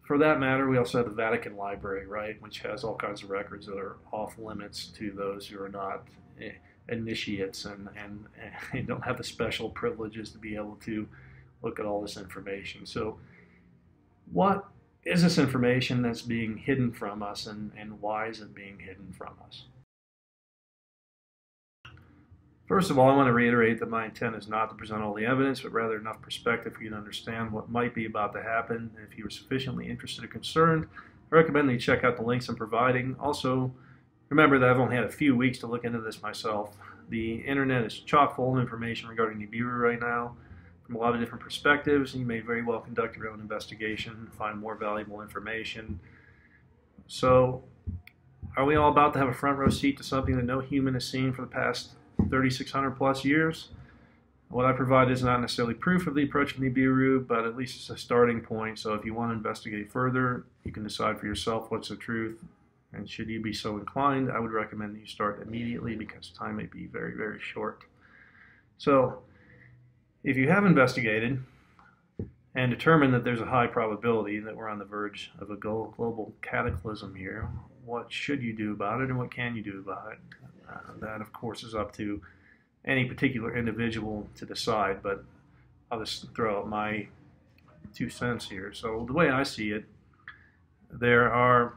for that matter, we also have the Vatican Library, right, which has all kinds of records that are off limits to those who are not initiates and don't have the special privileges to be able to look at all this information. So what is this information that's being hidden from us, and why is it being hidden from us? First of all, I want to reiterate that my intent is not to present all the evidence, but rather enough perspective for you to understand what might be about to happen. And if you are sufficiently interested or concerned, I recommend that you check out the links I'm providing. Also, remember that I've only had a few weeks to look into this myself. The internet is chock full of information regarding Nibiru right now from a lot of different perspectives. You may very well conduct your own investigation and find more valuable information. So, are we all about to have a front row seat to something that no human has seen for the past 3,600 plus years? What I provide is not necessarily proof of the approach of Nibiru, but at least it's a starting point. So if you want to investigate further, you can decide for yourself what's the truth. And should you be so inclined, I would recommend that you start immediately because time may be very, very short. So if you have investigated and determined that there's a high probability that we're on the verge of a global cataclysm here, what should you do about it and what can you do about it? That, of course, is up to any particular individual to decide, but I'll just throw out my 2 cents here. So the way I see it, there are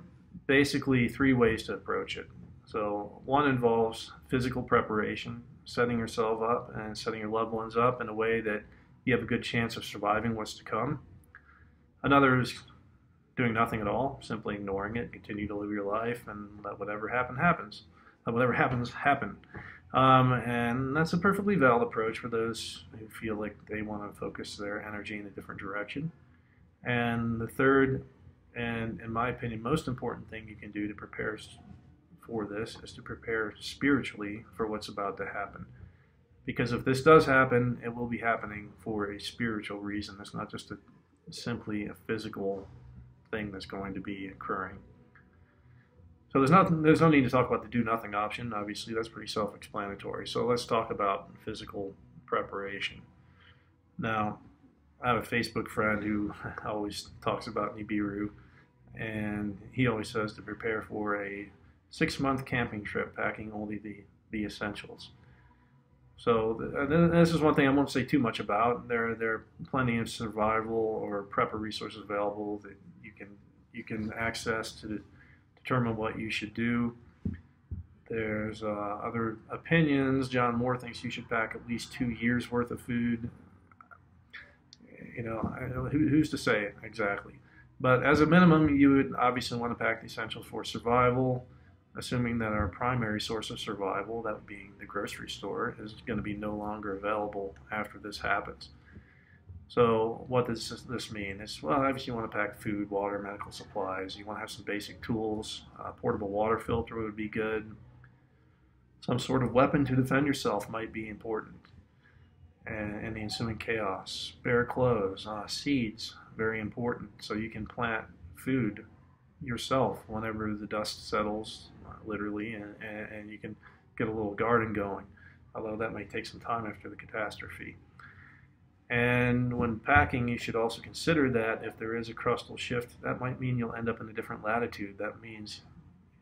basically 3 ways to approach it. So one involves physical preparation, setting yourself up and setting your loved ones up in a way that you have a good chance of surviving what's to come. Another is doing nothing at all, simply ignoring it, continue to live your life, and let whatever happens. Let whatever happens, happen. And that's a perfectly valid approach for those who feel like they want to focus their energy in a different direction. And the third, and in my opinion, most important thing you can do to prepare for this is to prepare spiritually for what's about to happen. Because if this does happen, it will be happening for a spiritual reason. It's not just simply a physical thing that's going to be occurring. So there's no need to talk about the do nothing option. Obviously, that's pretty self-explanatory. So let's talk about physical preparation. Now, I have a Facebook friend who always talks about Nibiru, and he always says to prepare for a 6-month camping trip, packing only the essentials. So this is one thing I won't say too much about. There are plenty of survival or prepper resources available that you can access to determine what you should do. There's other opinions. John Moore thinks you should pack at least 2 years worth of food. You know, who's to say exactly? But as a minimum, you would obviously want to pack the essentials for survival, assuming that our primary source of survival, that being the grocery store, is going to be no longer available after this happens. So what does this mean? Well, obviously you want to pack food, water, medical supplies. You want to have some basic tools. A portable water filter would be good. Some sort of weapon to defend yourself might be important. And in the ensuing chaos, spare clothes, seeds, very important. So you can plant food yourself whenever the dust settles, literally, and you can get a little garden going, although that may take some time after the catastrophe. And when packing, you should also consider that if there is a crustal shift, that might mean you'll end up in a different latitude. That means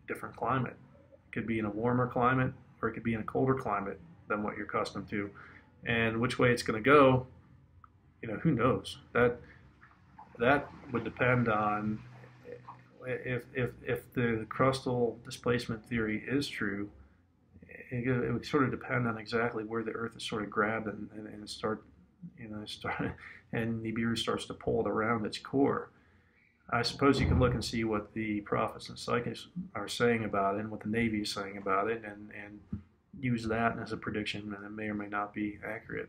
different climate. It could be in a warmer climate, or it could be in a colder climate than what you're accustomed to. And which way it's going to go, who knows? That would depend on if the crustal displacement theory is true. It would sort of depend on exactly where the Earth is sort of grabbed and start and Nibiru starts to pull it around its core. I suppose you can look and see what the prophets and psychics are saying about it and what the Navy is saying about it, and use that as a prediction, and it may or may not be accurate.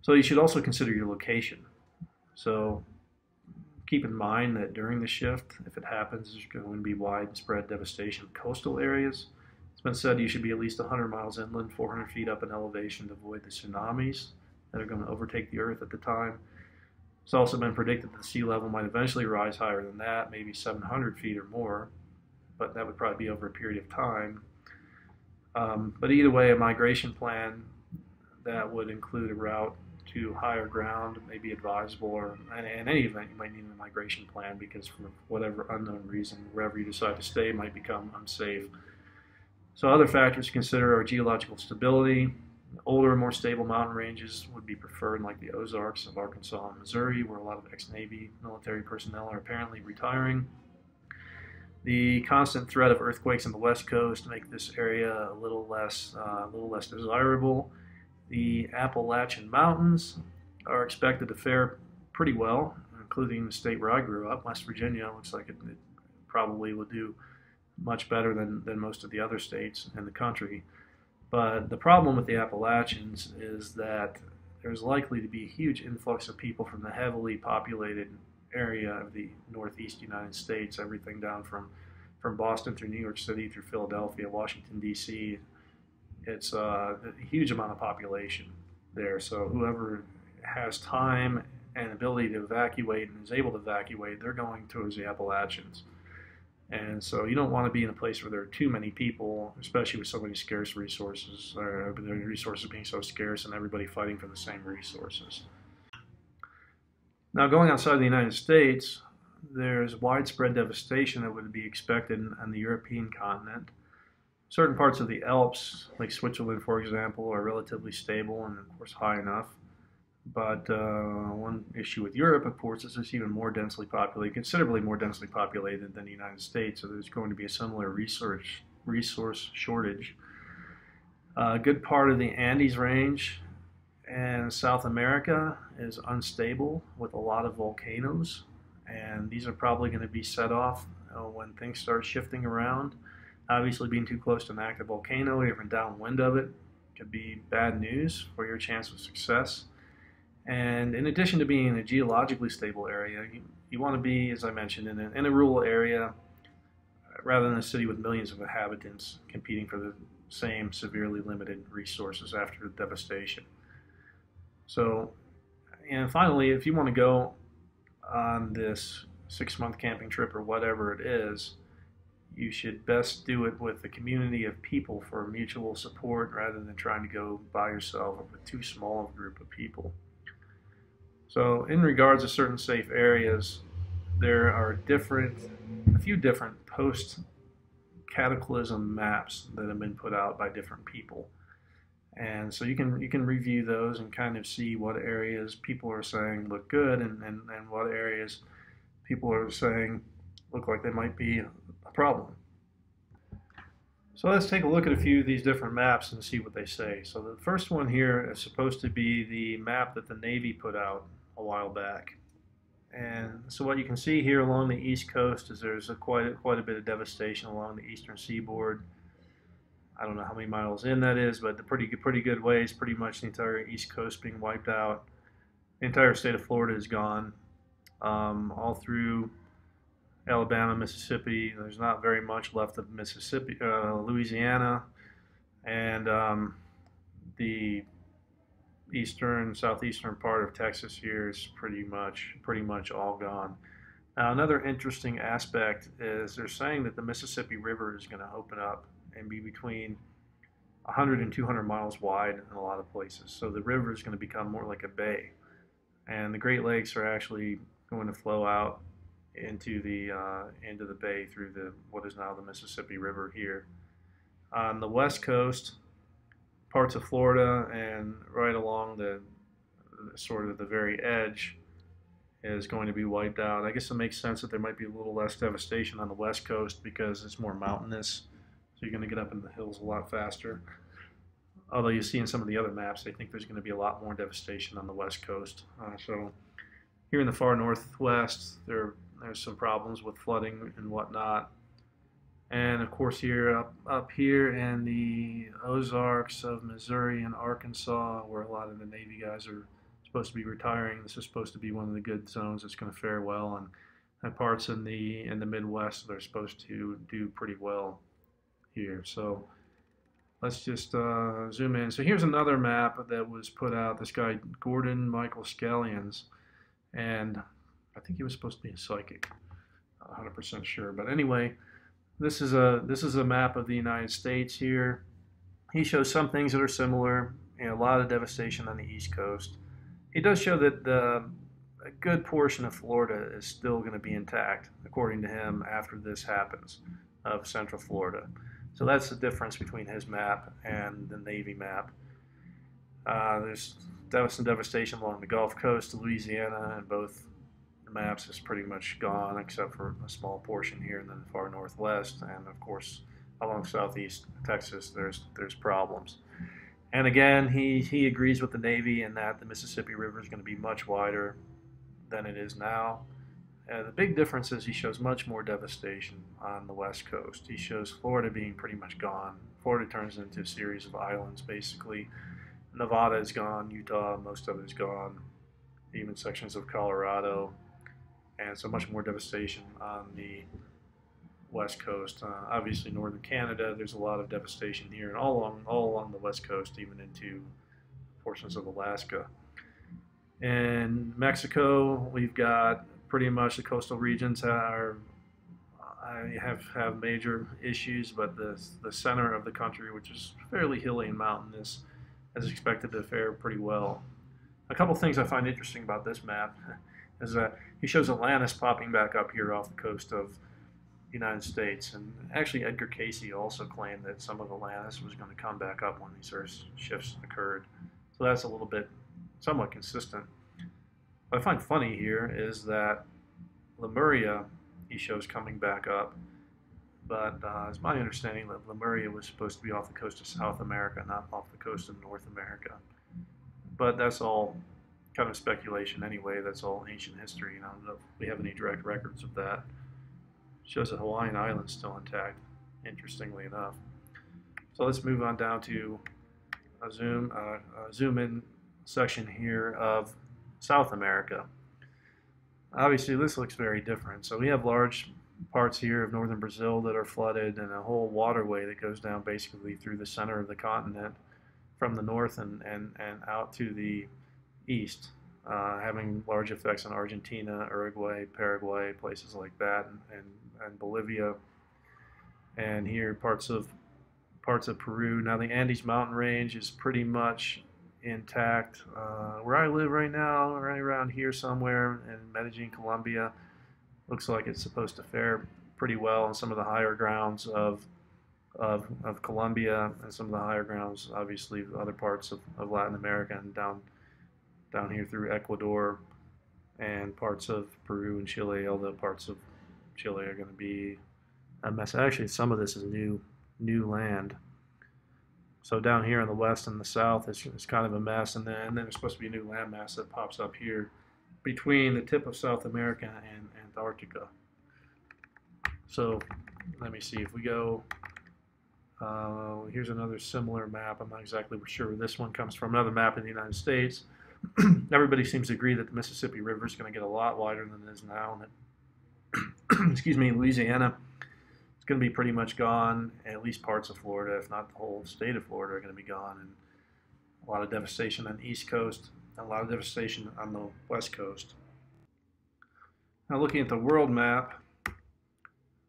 So you should also consider your location. So keep in mind that during the shift, if it happens, there's going to be widespread devastation of coastal areas. It's been said you should be at least 100 miles inland, 400 feet up in elevation to avoid the tsunamis that are going to overtake the Earth at the time. It's also been predicted that the sea level might eventually rise higher than that, maybe 700 feet or more, but that would probably be over a period of time. But either way, a migration plan that would include a route to higher ground may be advisable, or in any event, you might need a migration plan because for whatever unknown reason, wherever you decide to stay might become unsafe. So other factors to consider are geological stability. Older, more stable mountain ranges would be preferred, like the Ozarks of Arkansas and Missouri, where a lot of ex-Navy military personnel are apparently retiring. The constant threat of earthquakes on the West Coast make this area a little less desirable. The Appalachian Mountains are expected to fare pretty well, including the state where I grew up, West Virginia. Looks like it probably would do much better than most of the other states in the country. But the problem with the Appalachians is that there's likely to be a huge influx of people from the heavily populated area of the Northeast United States, everything down from Boston through New York City, through Philadelphia, Washington, D.C. It's a huge amount of population there. So whoever has time and ability to evacuate and is able to evacuate, they're going towards the Appalachians. And so you don't want to be in a place where there are too many people, especially with so many scarce resources, or the resources being so scarce and everybody fighting for the same resources. Now, going outside the United States, there's widespread devastation that would be expected on the European continent. Certain parts of the Alps, like Switzerland, for example, are relatively stable and, of course, high enough. But one issue with Europe, of course, is it's even more densely populated, considerably more densely populated than the United States. So there's going to be a similar resource shortage. A good part of the Andes range and South America is unstable with a lot of volcanoes. And these are probably going to be set off when things start shifting around. Obviously, being too close to an active volcano or even downwind of it could be bad news for your chance of success. And in addition to being in a geologically stable area, you want to be, as I mentioned, in a rural area rather than a city with millions of inhabitants competing for the same severely limited resources after devastation. So, and finally, if you want to go on this 6-month camping trip or whatever it is, you should best do it with a community of people for mutual support rather than trying to go by yourself or with too small of a group of people. So in regards to certain safe areas, there are a few different post-cataclysm maps that have been put out by different people. And so you can review those and kind of see what areas people are saying look good and what areas people are saying look like they might be a problem. So let's take a look at a few of these different maps and see what they say. So the first one here is supposed to be the map that the Navy put out a while back. And so what you can see here along the East Coast is there's quite a bit of devastation along the eastern seaboard. I don't know how many miles in that is, but the pretty good ways, pretty much the entire East Coast being wiped out. The entire state of Florida is gone, all through Alabama, Mississippi. There's not very much left of Mississippi, Louisiana, and the southeastern part of Texas here is pretty much all gone. Now, another interesting aspect is they're saying that the Mississippi River is going to open up and be between 100 and 200 miles wide in a lot of places. So the river is going to become more like a bay, and the Great Lakes are actually going to flow out into the bay through the what is now the Mississippi River here. On the west coast, parts of Florida and right along the sort of the very edge is going to be wiped out. I guess it makes sense that there might be a little less devastation on the west coast because it's more mountainous, so you're going to get up in the hills a lot faster. Although you see in some of the other maps, they think there's going to be a lot more devastation on the west coast. So here in the far northwest, there's some problems with flooding and whatnot. And of course here up here in the Ozarks of Missouri and Arkansas, where a lot of the Navy guys are supposed to be retiring, this is supposed to be one of the good zones that's going to fare well. And parts in the Midwest, they're supposed to do pretty well here. So let's just zoom in. So here's another map that was put out. This guy Gordon Michael Scallions, and I think he was supposed to be a psychic. Not 100% sure, but anyway, this is a map of the United States here. He shows some things that are similar. You know, a lot of devastation on the East Coast. He does show that a good portion of Florida is still going to be intact, according to him, after this happens, of Central Florida. So that's the difference between his map and the Navy map. There's some devastation along the Gulf Coast of Louisiana, and both maps is pretty much gone except for a small portion here in the far northwest, and of course along southeast Texas there's problems. And again, he agrees with the Navy in that the Mississippi River is going to be much wider than it is now. The big difference is he shows much more devastation on the west coast. He shows Florida being pretty much gone. Florida turns into a series of islands basically. Nevada is gone, Utah, most of it is gone, even sections of Colorado. And so much more devastation on the west coast. Obviously, northern Canada, there's a lot of devastation here, and all along the west coast, even into portions of Alaska. In Mexico, we've got pretty much the coastal regions have major issues, but the center of the country, which is fairly hilly and mountainous, is expected to fare pretty well. A couple things I find interesting about this map is that he shows Atlantis popping back up here off the coast of the United States. And actually Edgar Cayce also claimed that some of Atlantis was going to come back up when these Earth shifts occurred. So that's a little bit somewhat consistent. What I find funny here is that Lemuria he shows coming back up, but it's my understanding that Lemuria was supposed to be off the coast of South America, not off the coast of North America. But that's all kind of speculation anyway. That's all ancient history, and I don't know if we have any direct records of that. Shows the Hawaiian Islands still intact, interestingly enough. So let's move on down to a zoom in section here of South America. Obviously, this looks very different. So we have large parts here of northern Brazil that are flooded, and a whole waterway that goes down basically through the center of the continent from the north and out to the east, having large effects on Argentina, Uruguay, Paraguay, places like that, and Bolivia, and here parts of Peru. Now the Andes mountain range is pretty much intact. Where I live right now, right around here somewhere in Medellin, Colombia, looks like it's supposed to fare pretty well on some of the higher grounds of Colombia, and some of the higher grounds, obviously, other parts of Latin America, and down here through Ecuador and parts of Peru and Chile, although parts of Chile are going to be a mess. Actually, some of this is new land. So down here in the west and the south, it's kind of a mess, and then there's supposed to be a new landmass that pops up here between the tip of South America and Antarctica. So let me see if we go. Here's another similar map. I'm not exactly sure where this one comes from. Another map in the United States. Everybody seems to agree that the Mississippi River is going to get a lot wider than it is now. And that, excuse me, Louisiana is going to be pretty much gone. At least parts of Florida, if not the whole state of Florida, are going to be gone. And a lot of devastation on the East Coast, and a lot of devastation on the West Coast. Now looking at the world map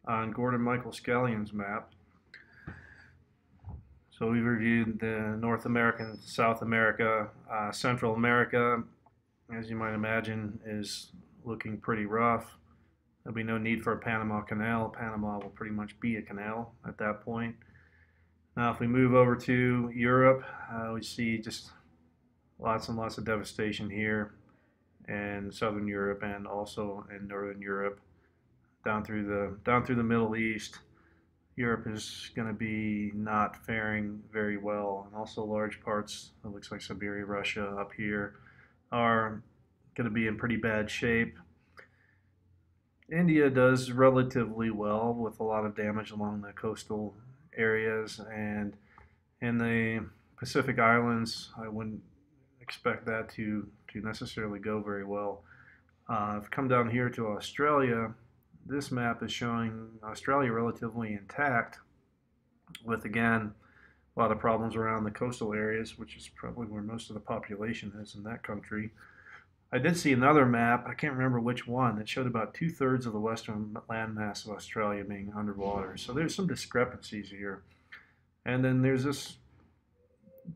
on Gordon Michael Scallion's map, so we reviewed the North America, South America, Central America, as you might imagine, is looking pretty rough. There'll be no need for a Panama Canal. Panama will pretty much be a canal at that point. Now if we move over to Europe, we see just lots and lots of devastation here in Southern Europe and also in Northern Europe, down through the Middle East. Europe is going to be not faring very well, and also large parts, it looks like Siberia, Russia up here, are going to be in pretty bad shape. India does relatively well with a lot of damage along the coastal areas, and in the Pacific Islands, I wouldn't expect that to necessarily go very well. I've come down here to Australia. This map is showing Australia relatively intact, with again a lot of problems around the coastal areas, which is probably where most of the population is in that country. I did see another map, I can't remember which one, that showed about 2/3 of the western landmass of Australia being underwater. So there's some discrepancies here. And then there's this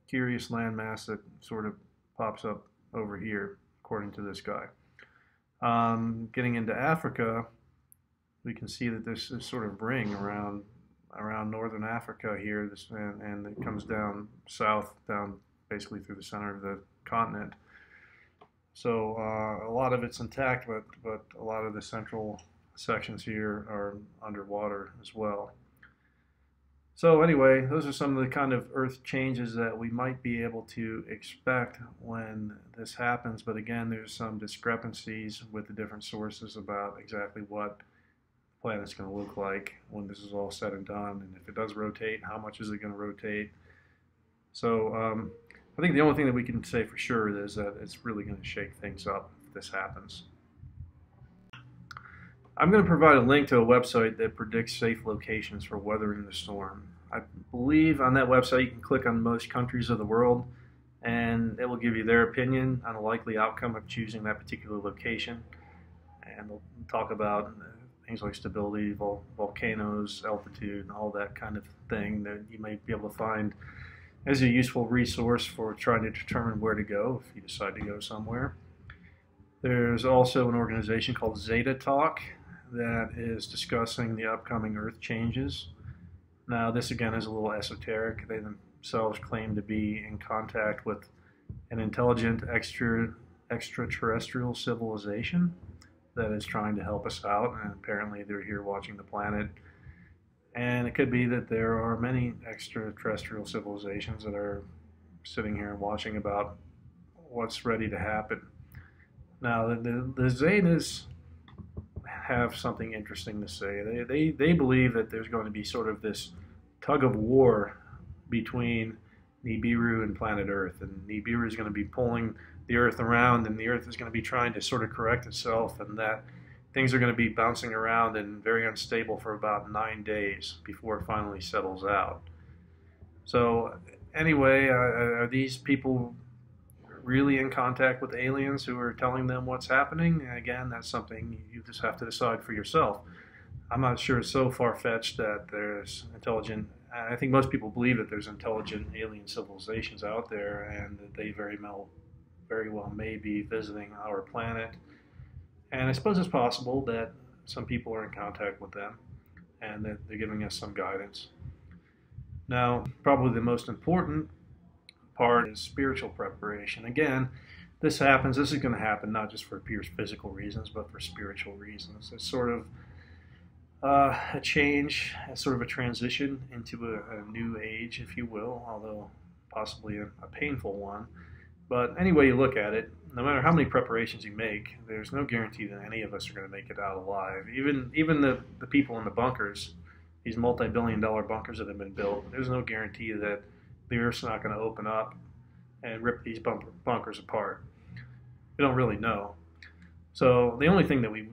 curious landmass that sort of pops up over here, according to this guy. Getting into Africa, we can see that there's this sort of ring around northern Africa here, and it comes down south, down basically through the center of the continent. So a lot of it's intact, but a lot of the central sections here are underwater as well. So anyway, those are some of the kind of Earth changes that we might be able to expect when this happens. But again, there's some discrepancies with the different sources about exactly what the planet's going to look like when this is all said and done. And if it does rotate, how much is it going to rotate? So I think the only thing that we can say for sure is that it's really going to shake things up if this happens. I'm going to provide a link to a website that predicts safe locations for weathering the storm. I believe on that website you can click on most countries of the world, and it will give you their opinion on a likely outcome of choosing that particular location. And they'll talk about things like stability, volcanoes, altitude, and all that kind of thing that you may be able to find as a useful resource for trying to determine where to go if you decide to go somewhere. There's also an organization called Zeta Talk that is discussing the upcoming Earth changes. Now this again is a little esoteric. They themselves claim to be in contact with an intelligent extraterrestrial civilization that is trying to help us out, and apparently they're here watching the planet. And it could be that there are many extraterrestrial civilizations that are sitting here and watching about what's ready to happen. Now the Zetas have something interesting to say. They believe that there's going to be sort of this tug of war between Nibiru and planet Earth, and Nibiru is going to be pulling the Earth around, and the Earth is going to be trying to sort of correct itself, and that things are going to be bouncing around and very unstable for about 9 days before it finally settles out. So anyway, are these people really in contact with aliens who are telling them what's happening? Again, that's something you just have to decide for yourself. I'm not sure it's so far-fetched that there's intelligent, I think most people believe that there's intelligent alien civilizations out there, and that they very well may be visiting our planet. And I suppose it's possible that some people are in contact with them and that they're giving us some guidance. Now, probably the most important part is spiritual preparation. Again, this is going to happen not just for pure physical reasons, but for spiritual reasons. It's sort of a change, sort of a transition into a new age, if you will, although possibly a painful one. But any way you look at it, no matter how many preparations you make, there's no guarantee that any of us are going to make it out alive. Even the people in the bunkers, these multi-billion-dollar bunkers that have been built, there's no guarantee that the Earth's not going to open up and rip these bunkers apart. We don't really know. So the only thing that we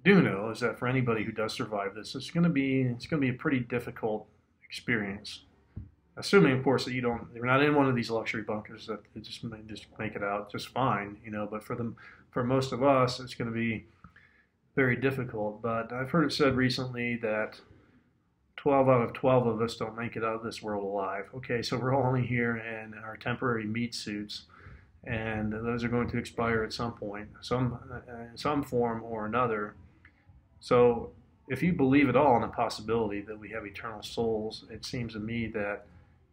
do know is that for anybody who does survive this, it's going to be a pretty difficult experience. Assuming, of course, that you're not in one of these luxury bunkers that just make it out just fine, you know. But for most of us, there's going very difficult. But I've heard it said recently that 12 out of 12 of us don't make it out of this world alive. Okay, so we're all only here in our temporary meat suits, and those are going to expire at some point, in some form or another. So if you believe at all in the possibility that we have eternal souls, it seems to me that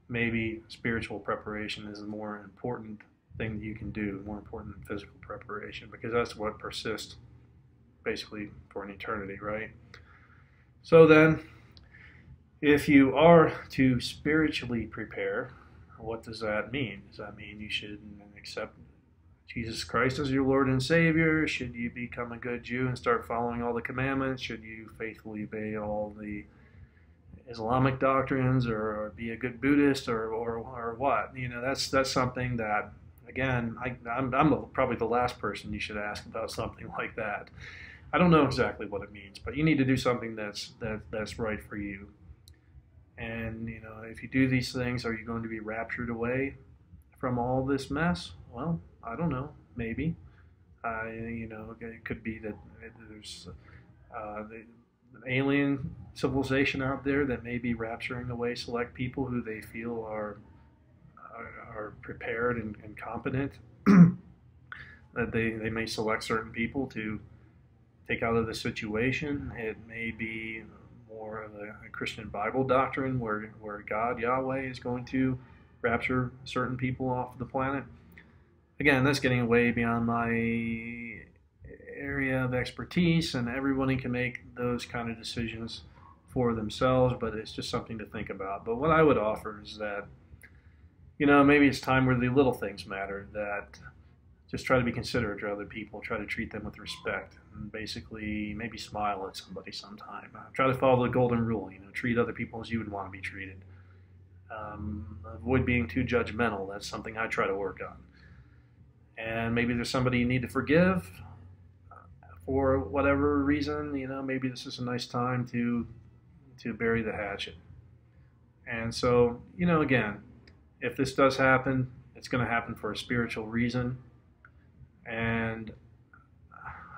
maybe spiritual preparation is a more important thing that you can do, more important than physical preparation, because that's what persists basically for an eternity, right? So then, if you are to spiritually prepare, what does that mean? Does that mean you should accept Jesus Christ as your Lord and Savior? Should you become a good Jew and start following all the commandments? Should you faithfully obey all the Islamic doctrines, or be a good Buddhist, or what? That's something that, again, I'm probably the last person you should ask about something like that. I don't know exactly what it means, but you need to do something that's right for you. And if you do these things, are you going to be raptured away from all this mess? Well, I don't know. Maybe. It could be that there's the alien civilization out there that may be rapturing away select people who they feel are prepared and competent. That they may select certain people to take out of the situation. It may be more of a Christian Bible doctrine where God, Yahweh, is going to rapture certain people off the planet. Again, that's getting way beyond my area of expertise, and everyone can make those kind of decisions for themselves, but it's just something to think about. But what I would offer is that, maybe it's time where the little things matter, that just try to be considerate to other people, try to treat them with respect, and basically maybe smile at somebody sometime. Try to follow the golden rule, treat other people as you would want to be treated. Avoid being too judgmental. That's something I try to work on. And maybe there's somebody you need to forgive for whatever reason. Maybe this is a nice time to bury the hatchet. And so, again, if this does happen, it's going to happen for a spiritual reason. And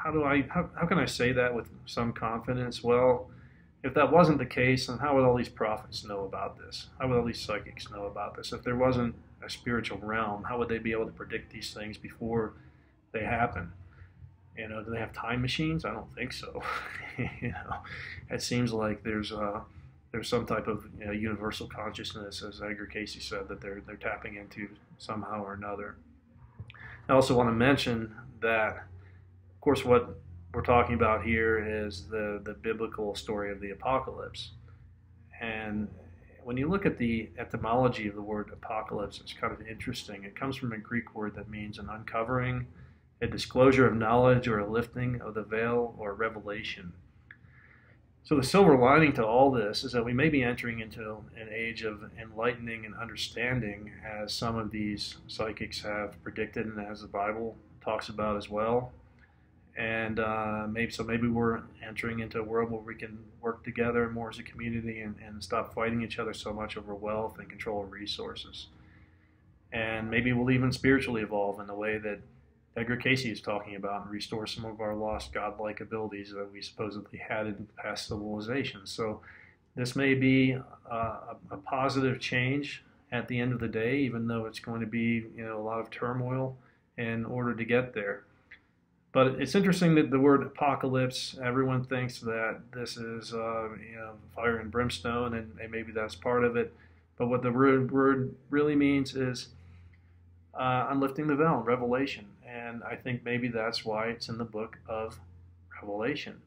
how can I say that with some confidence? Well, if that wasn't the case, then how would all these prophets know about this? How would all these psychics know about this? If there wasn't a spiritual realm, how would they be able to predict these things before they happen? Do they have time machines? I don't think so. It seems like there's some type of universal consciousness, as Edgar Casey said, that they're tapping into somehow or another. I also want to mention that, of course, what we're talking about here is the biblical story of the apocalypse. And when you look at the etymology of the word apocalypse, it's kind of interesting. It comes from a Greek word that means an uncovering, a disclosure of knowledge, or a lifting of the veil, or revelation. So the silver lining to all this is that we may be entering into an age of enlightening and understanding, as some of these psychics have predicted and as the Bible talks about as well. And maybe we're entering into a world where we can work together more as a community and stop fighting each other so much over wealth and control of resources. And maybe we'll even spiritually evolve in the way that Edgar Casey is talking about, and restore some of our lost godlike abilities that we supposedly had in past civilizations. So this may be a positive change at the end of the day, even though it's going to be a lot of turmoil in order to get there. But it's interesting that the word apocalypse, everyone thinks that this is fire and brimstone, and maybe that's part of it. But what the word really means is unlifting the veil, revelation. And I think maybe that's why it's in the book of Revelation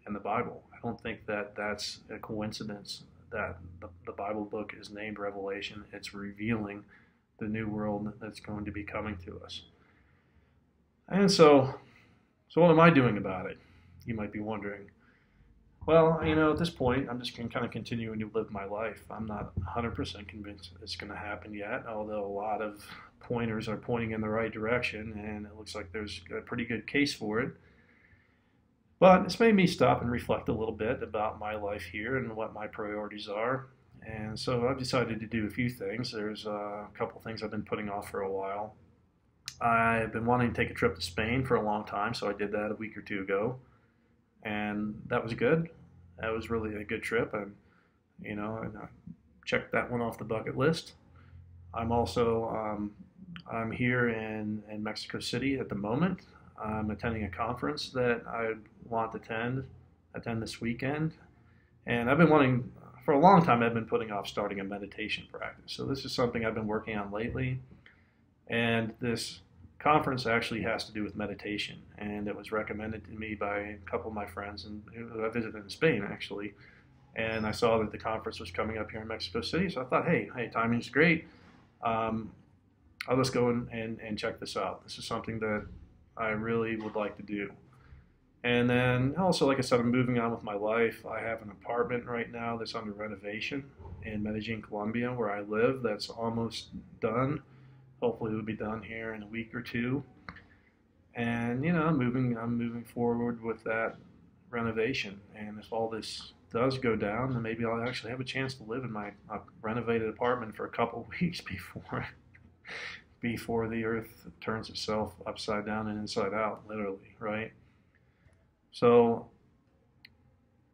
in the Bible. I don't think that that's a coincidence that the Bible book is named Revelation. It's revealing the new world that's going to be coming to us. And so what am I doing about it? You might be wondering. Well, at this point, I'm just kind of continuing to live my life. I'm not 100% convinced it's going to happen yet, although a lot of pointers are pointing in the right direction, and it looks like there's a pretty good case for it. But it's made me stop and reflect a little bit about my life here and what my priorities are. And so I've decided to do a few things. There's a couple things I've been putting off for a while. I've been wanting to take a trip to Spain for a long time, so I did that a week or two ago. and that was good. That was really a good trip, and and I checked that one off the bucket list. I'm also I'm here in Mexico City at the moment. I'm attending a conference that I want to attend this weekend, and I've been wanting for a long time. I've been putting off starting a meditation practice. So this is something I've been working on lately, and this conference actually has to do with meditation, and it was recommended to me by a couple of my friends and who I visited in Spain actually. And I saw that the conference was coming up here in Mexico City, so I thought, hey, timing's great. Um, I'll just go and check this out. This is something that I really would like to do. And then also, like I said, I'm moving on with my life. I have an apartment right now that's under renovation in Medellin, Colombia, where I live. That's almost done. Hopefully, it'll be done here in a week or two. And I'm moving forward with that renovation. And if all this does go down, then maybe I'll actually have a chance to live in my renovated apartment for a couple of weeks before the earth turns itself upside down and inside out, literally, right? So,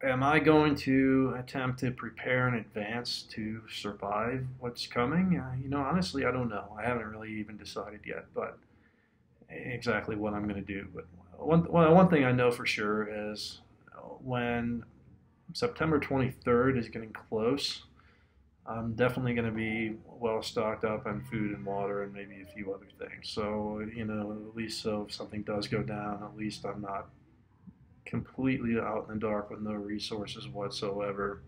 am I going to attempt to prepare in advance to survive what's coming? Honestly, I don't know. I haven't really even decided yet, but exactly what I'm going to do. But one thing I know for sure is when September 23rd is getting close, I'm definitely going to be well stocked up on food and water and maybe a few other things. So, at least so if something does go down, at least I'm not completely out in the dark with no resources whatsoever.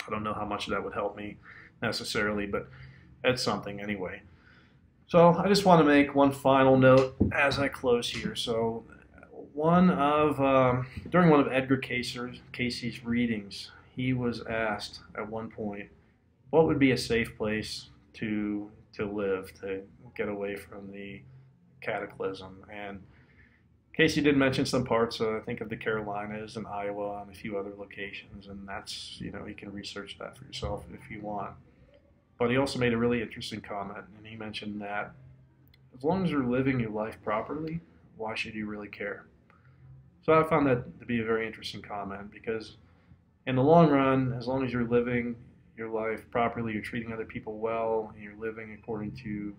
I don't know how much that would help me necessarily, but it's something anyway. So I just want to make one final note as I close here. So during one of Edgar Casey's readings, he was asked at one point, what would be a safe place to live, to get away from the cataclysm? And Casey did mention some parts, I think, of the Carolinas and Iowa and a few other locations, and that's, you can research that for yourself if you want. But he also made a really interesting comment, and he mentioned that as long as you're living your life properly, why should you really care? So I found that to be a very interesting comment because in the long run, as long as you're living your life properly, you're treating other people well, and you're living according to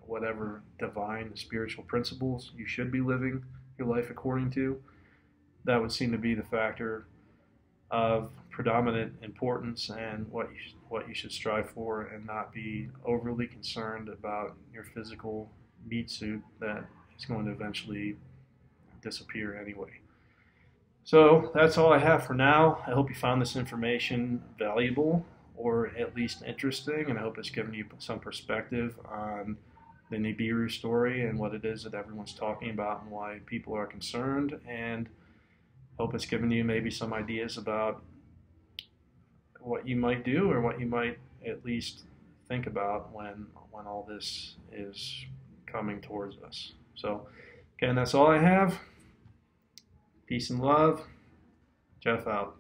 whatever divine spiritual principles you should be living your life according to, that would seem to be the factor of predominant importance and what you should strive for, and not be overly concerned about your physical meat suit that is going to eventually disappear anyway. So that's all I have for now. I hope you found this information valuable or at least interesting, and I hope it's given you some perspective on the Nibiru story and what it is that everyone's talking about and why people are concerned, and hope it's given you maybe some ideas about what you might do or what you might at least think about when all this is coming towards us. So again, that's all I have. Peace and love. Jeff out.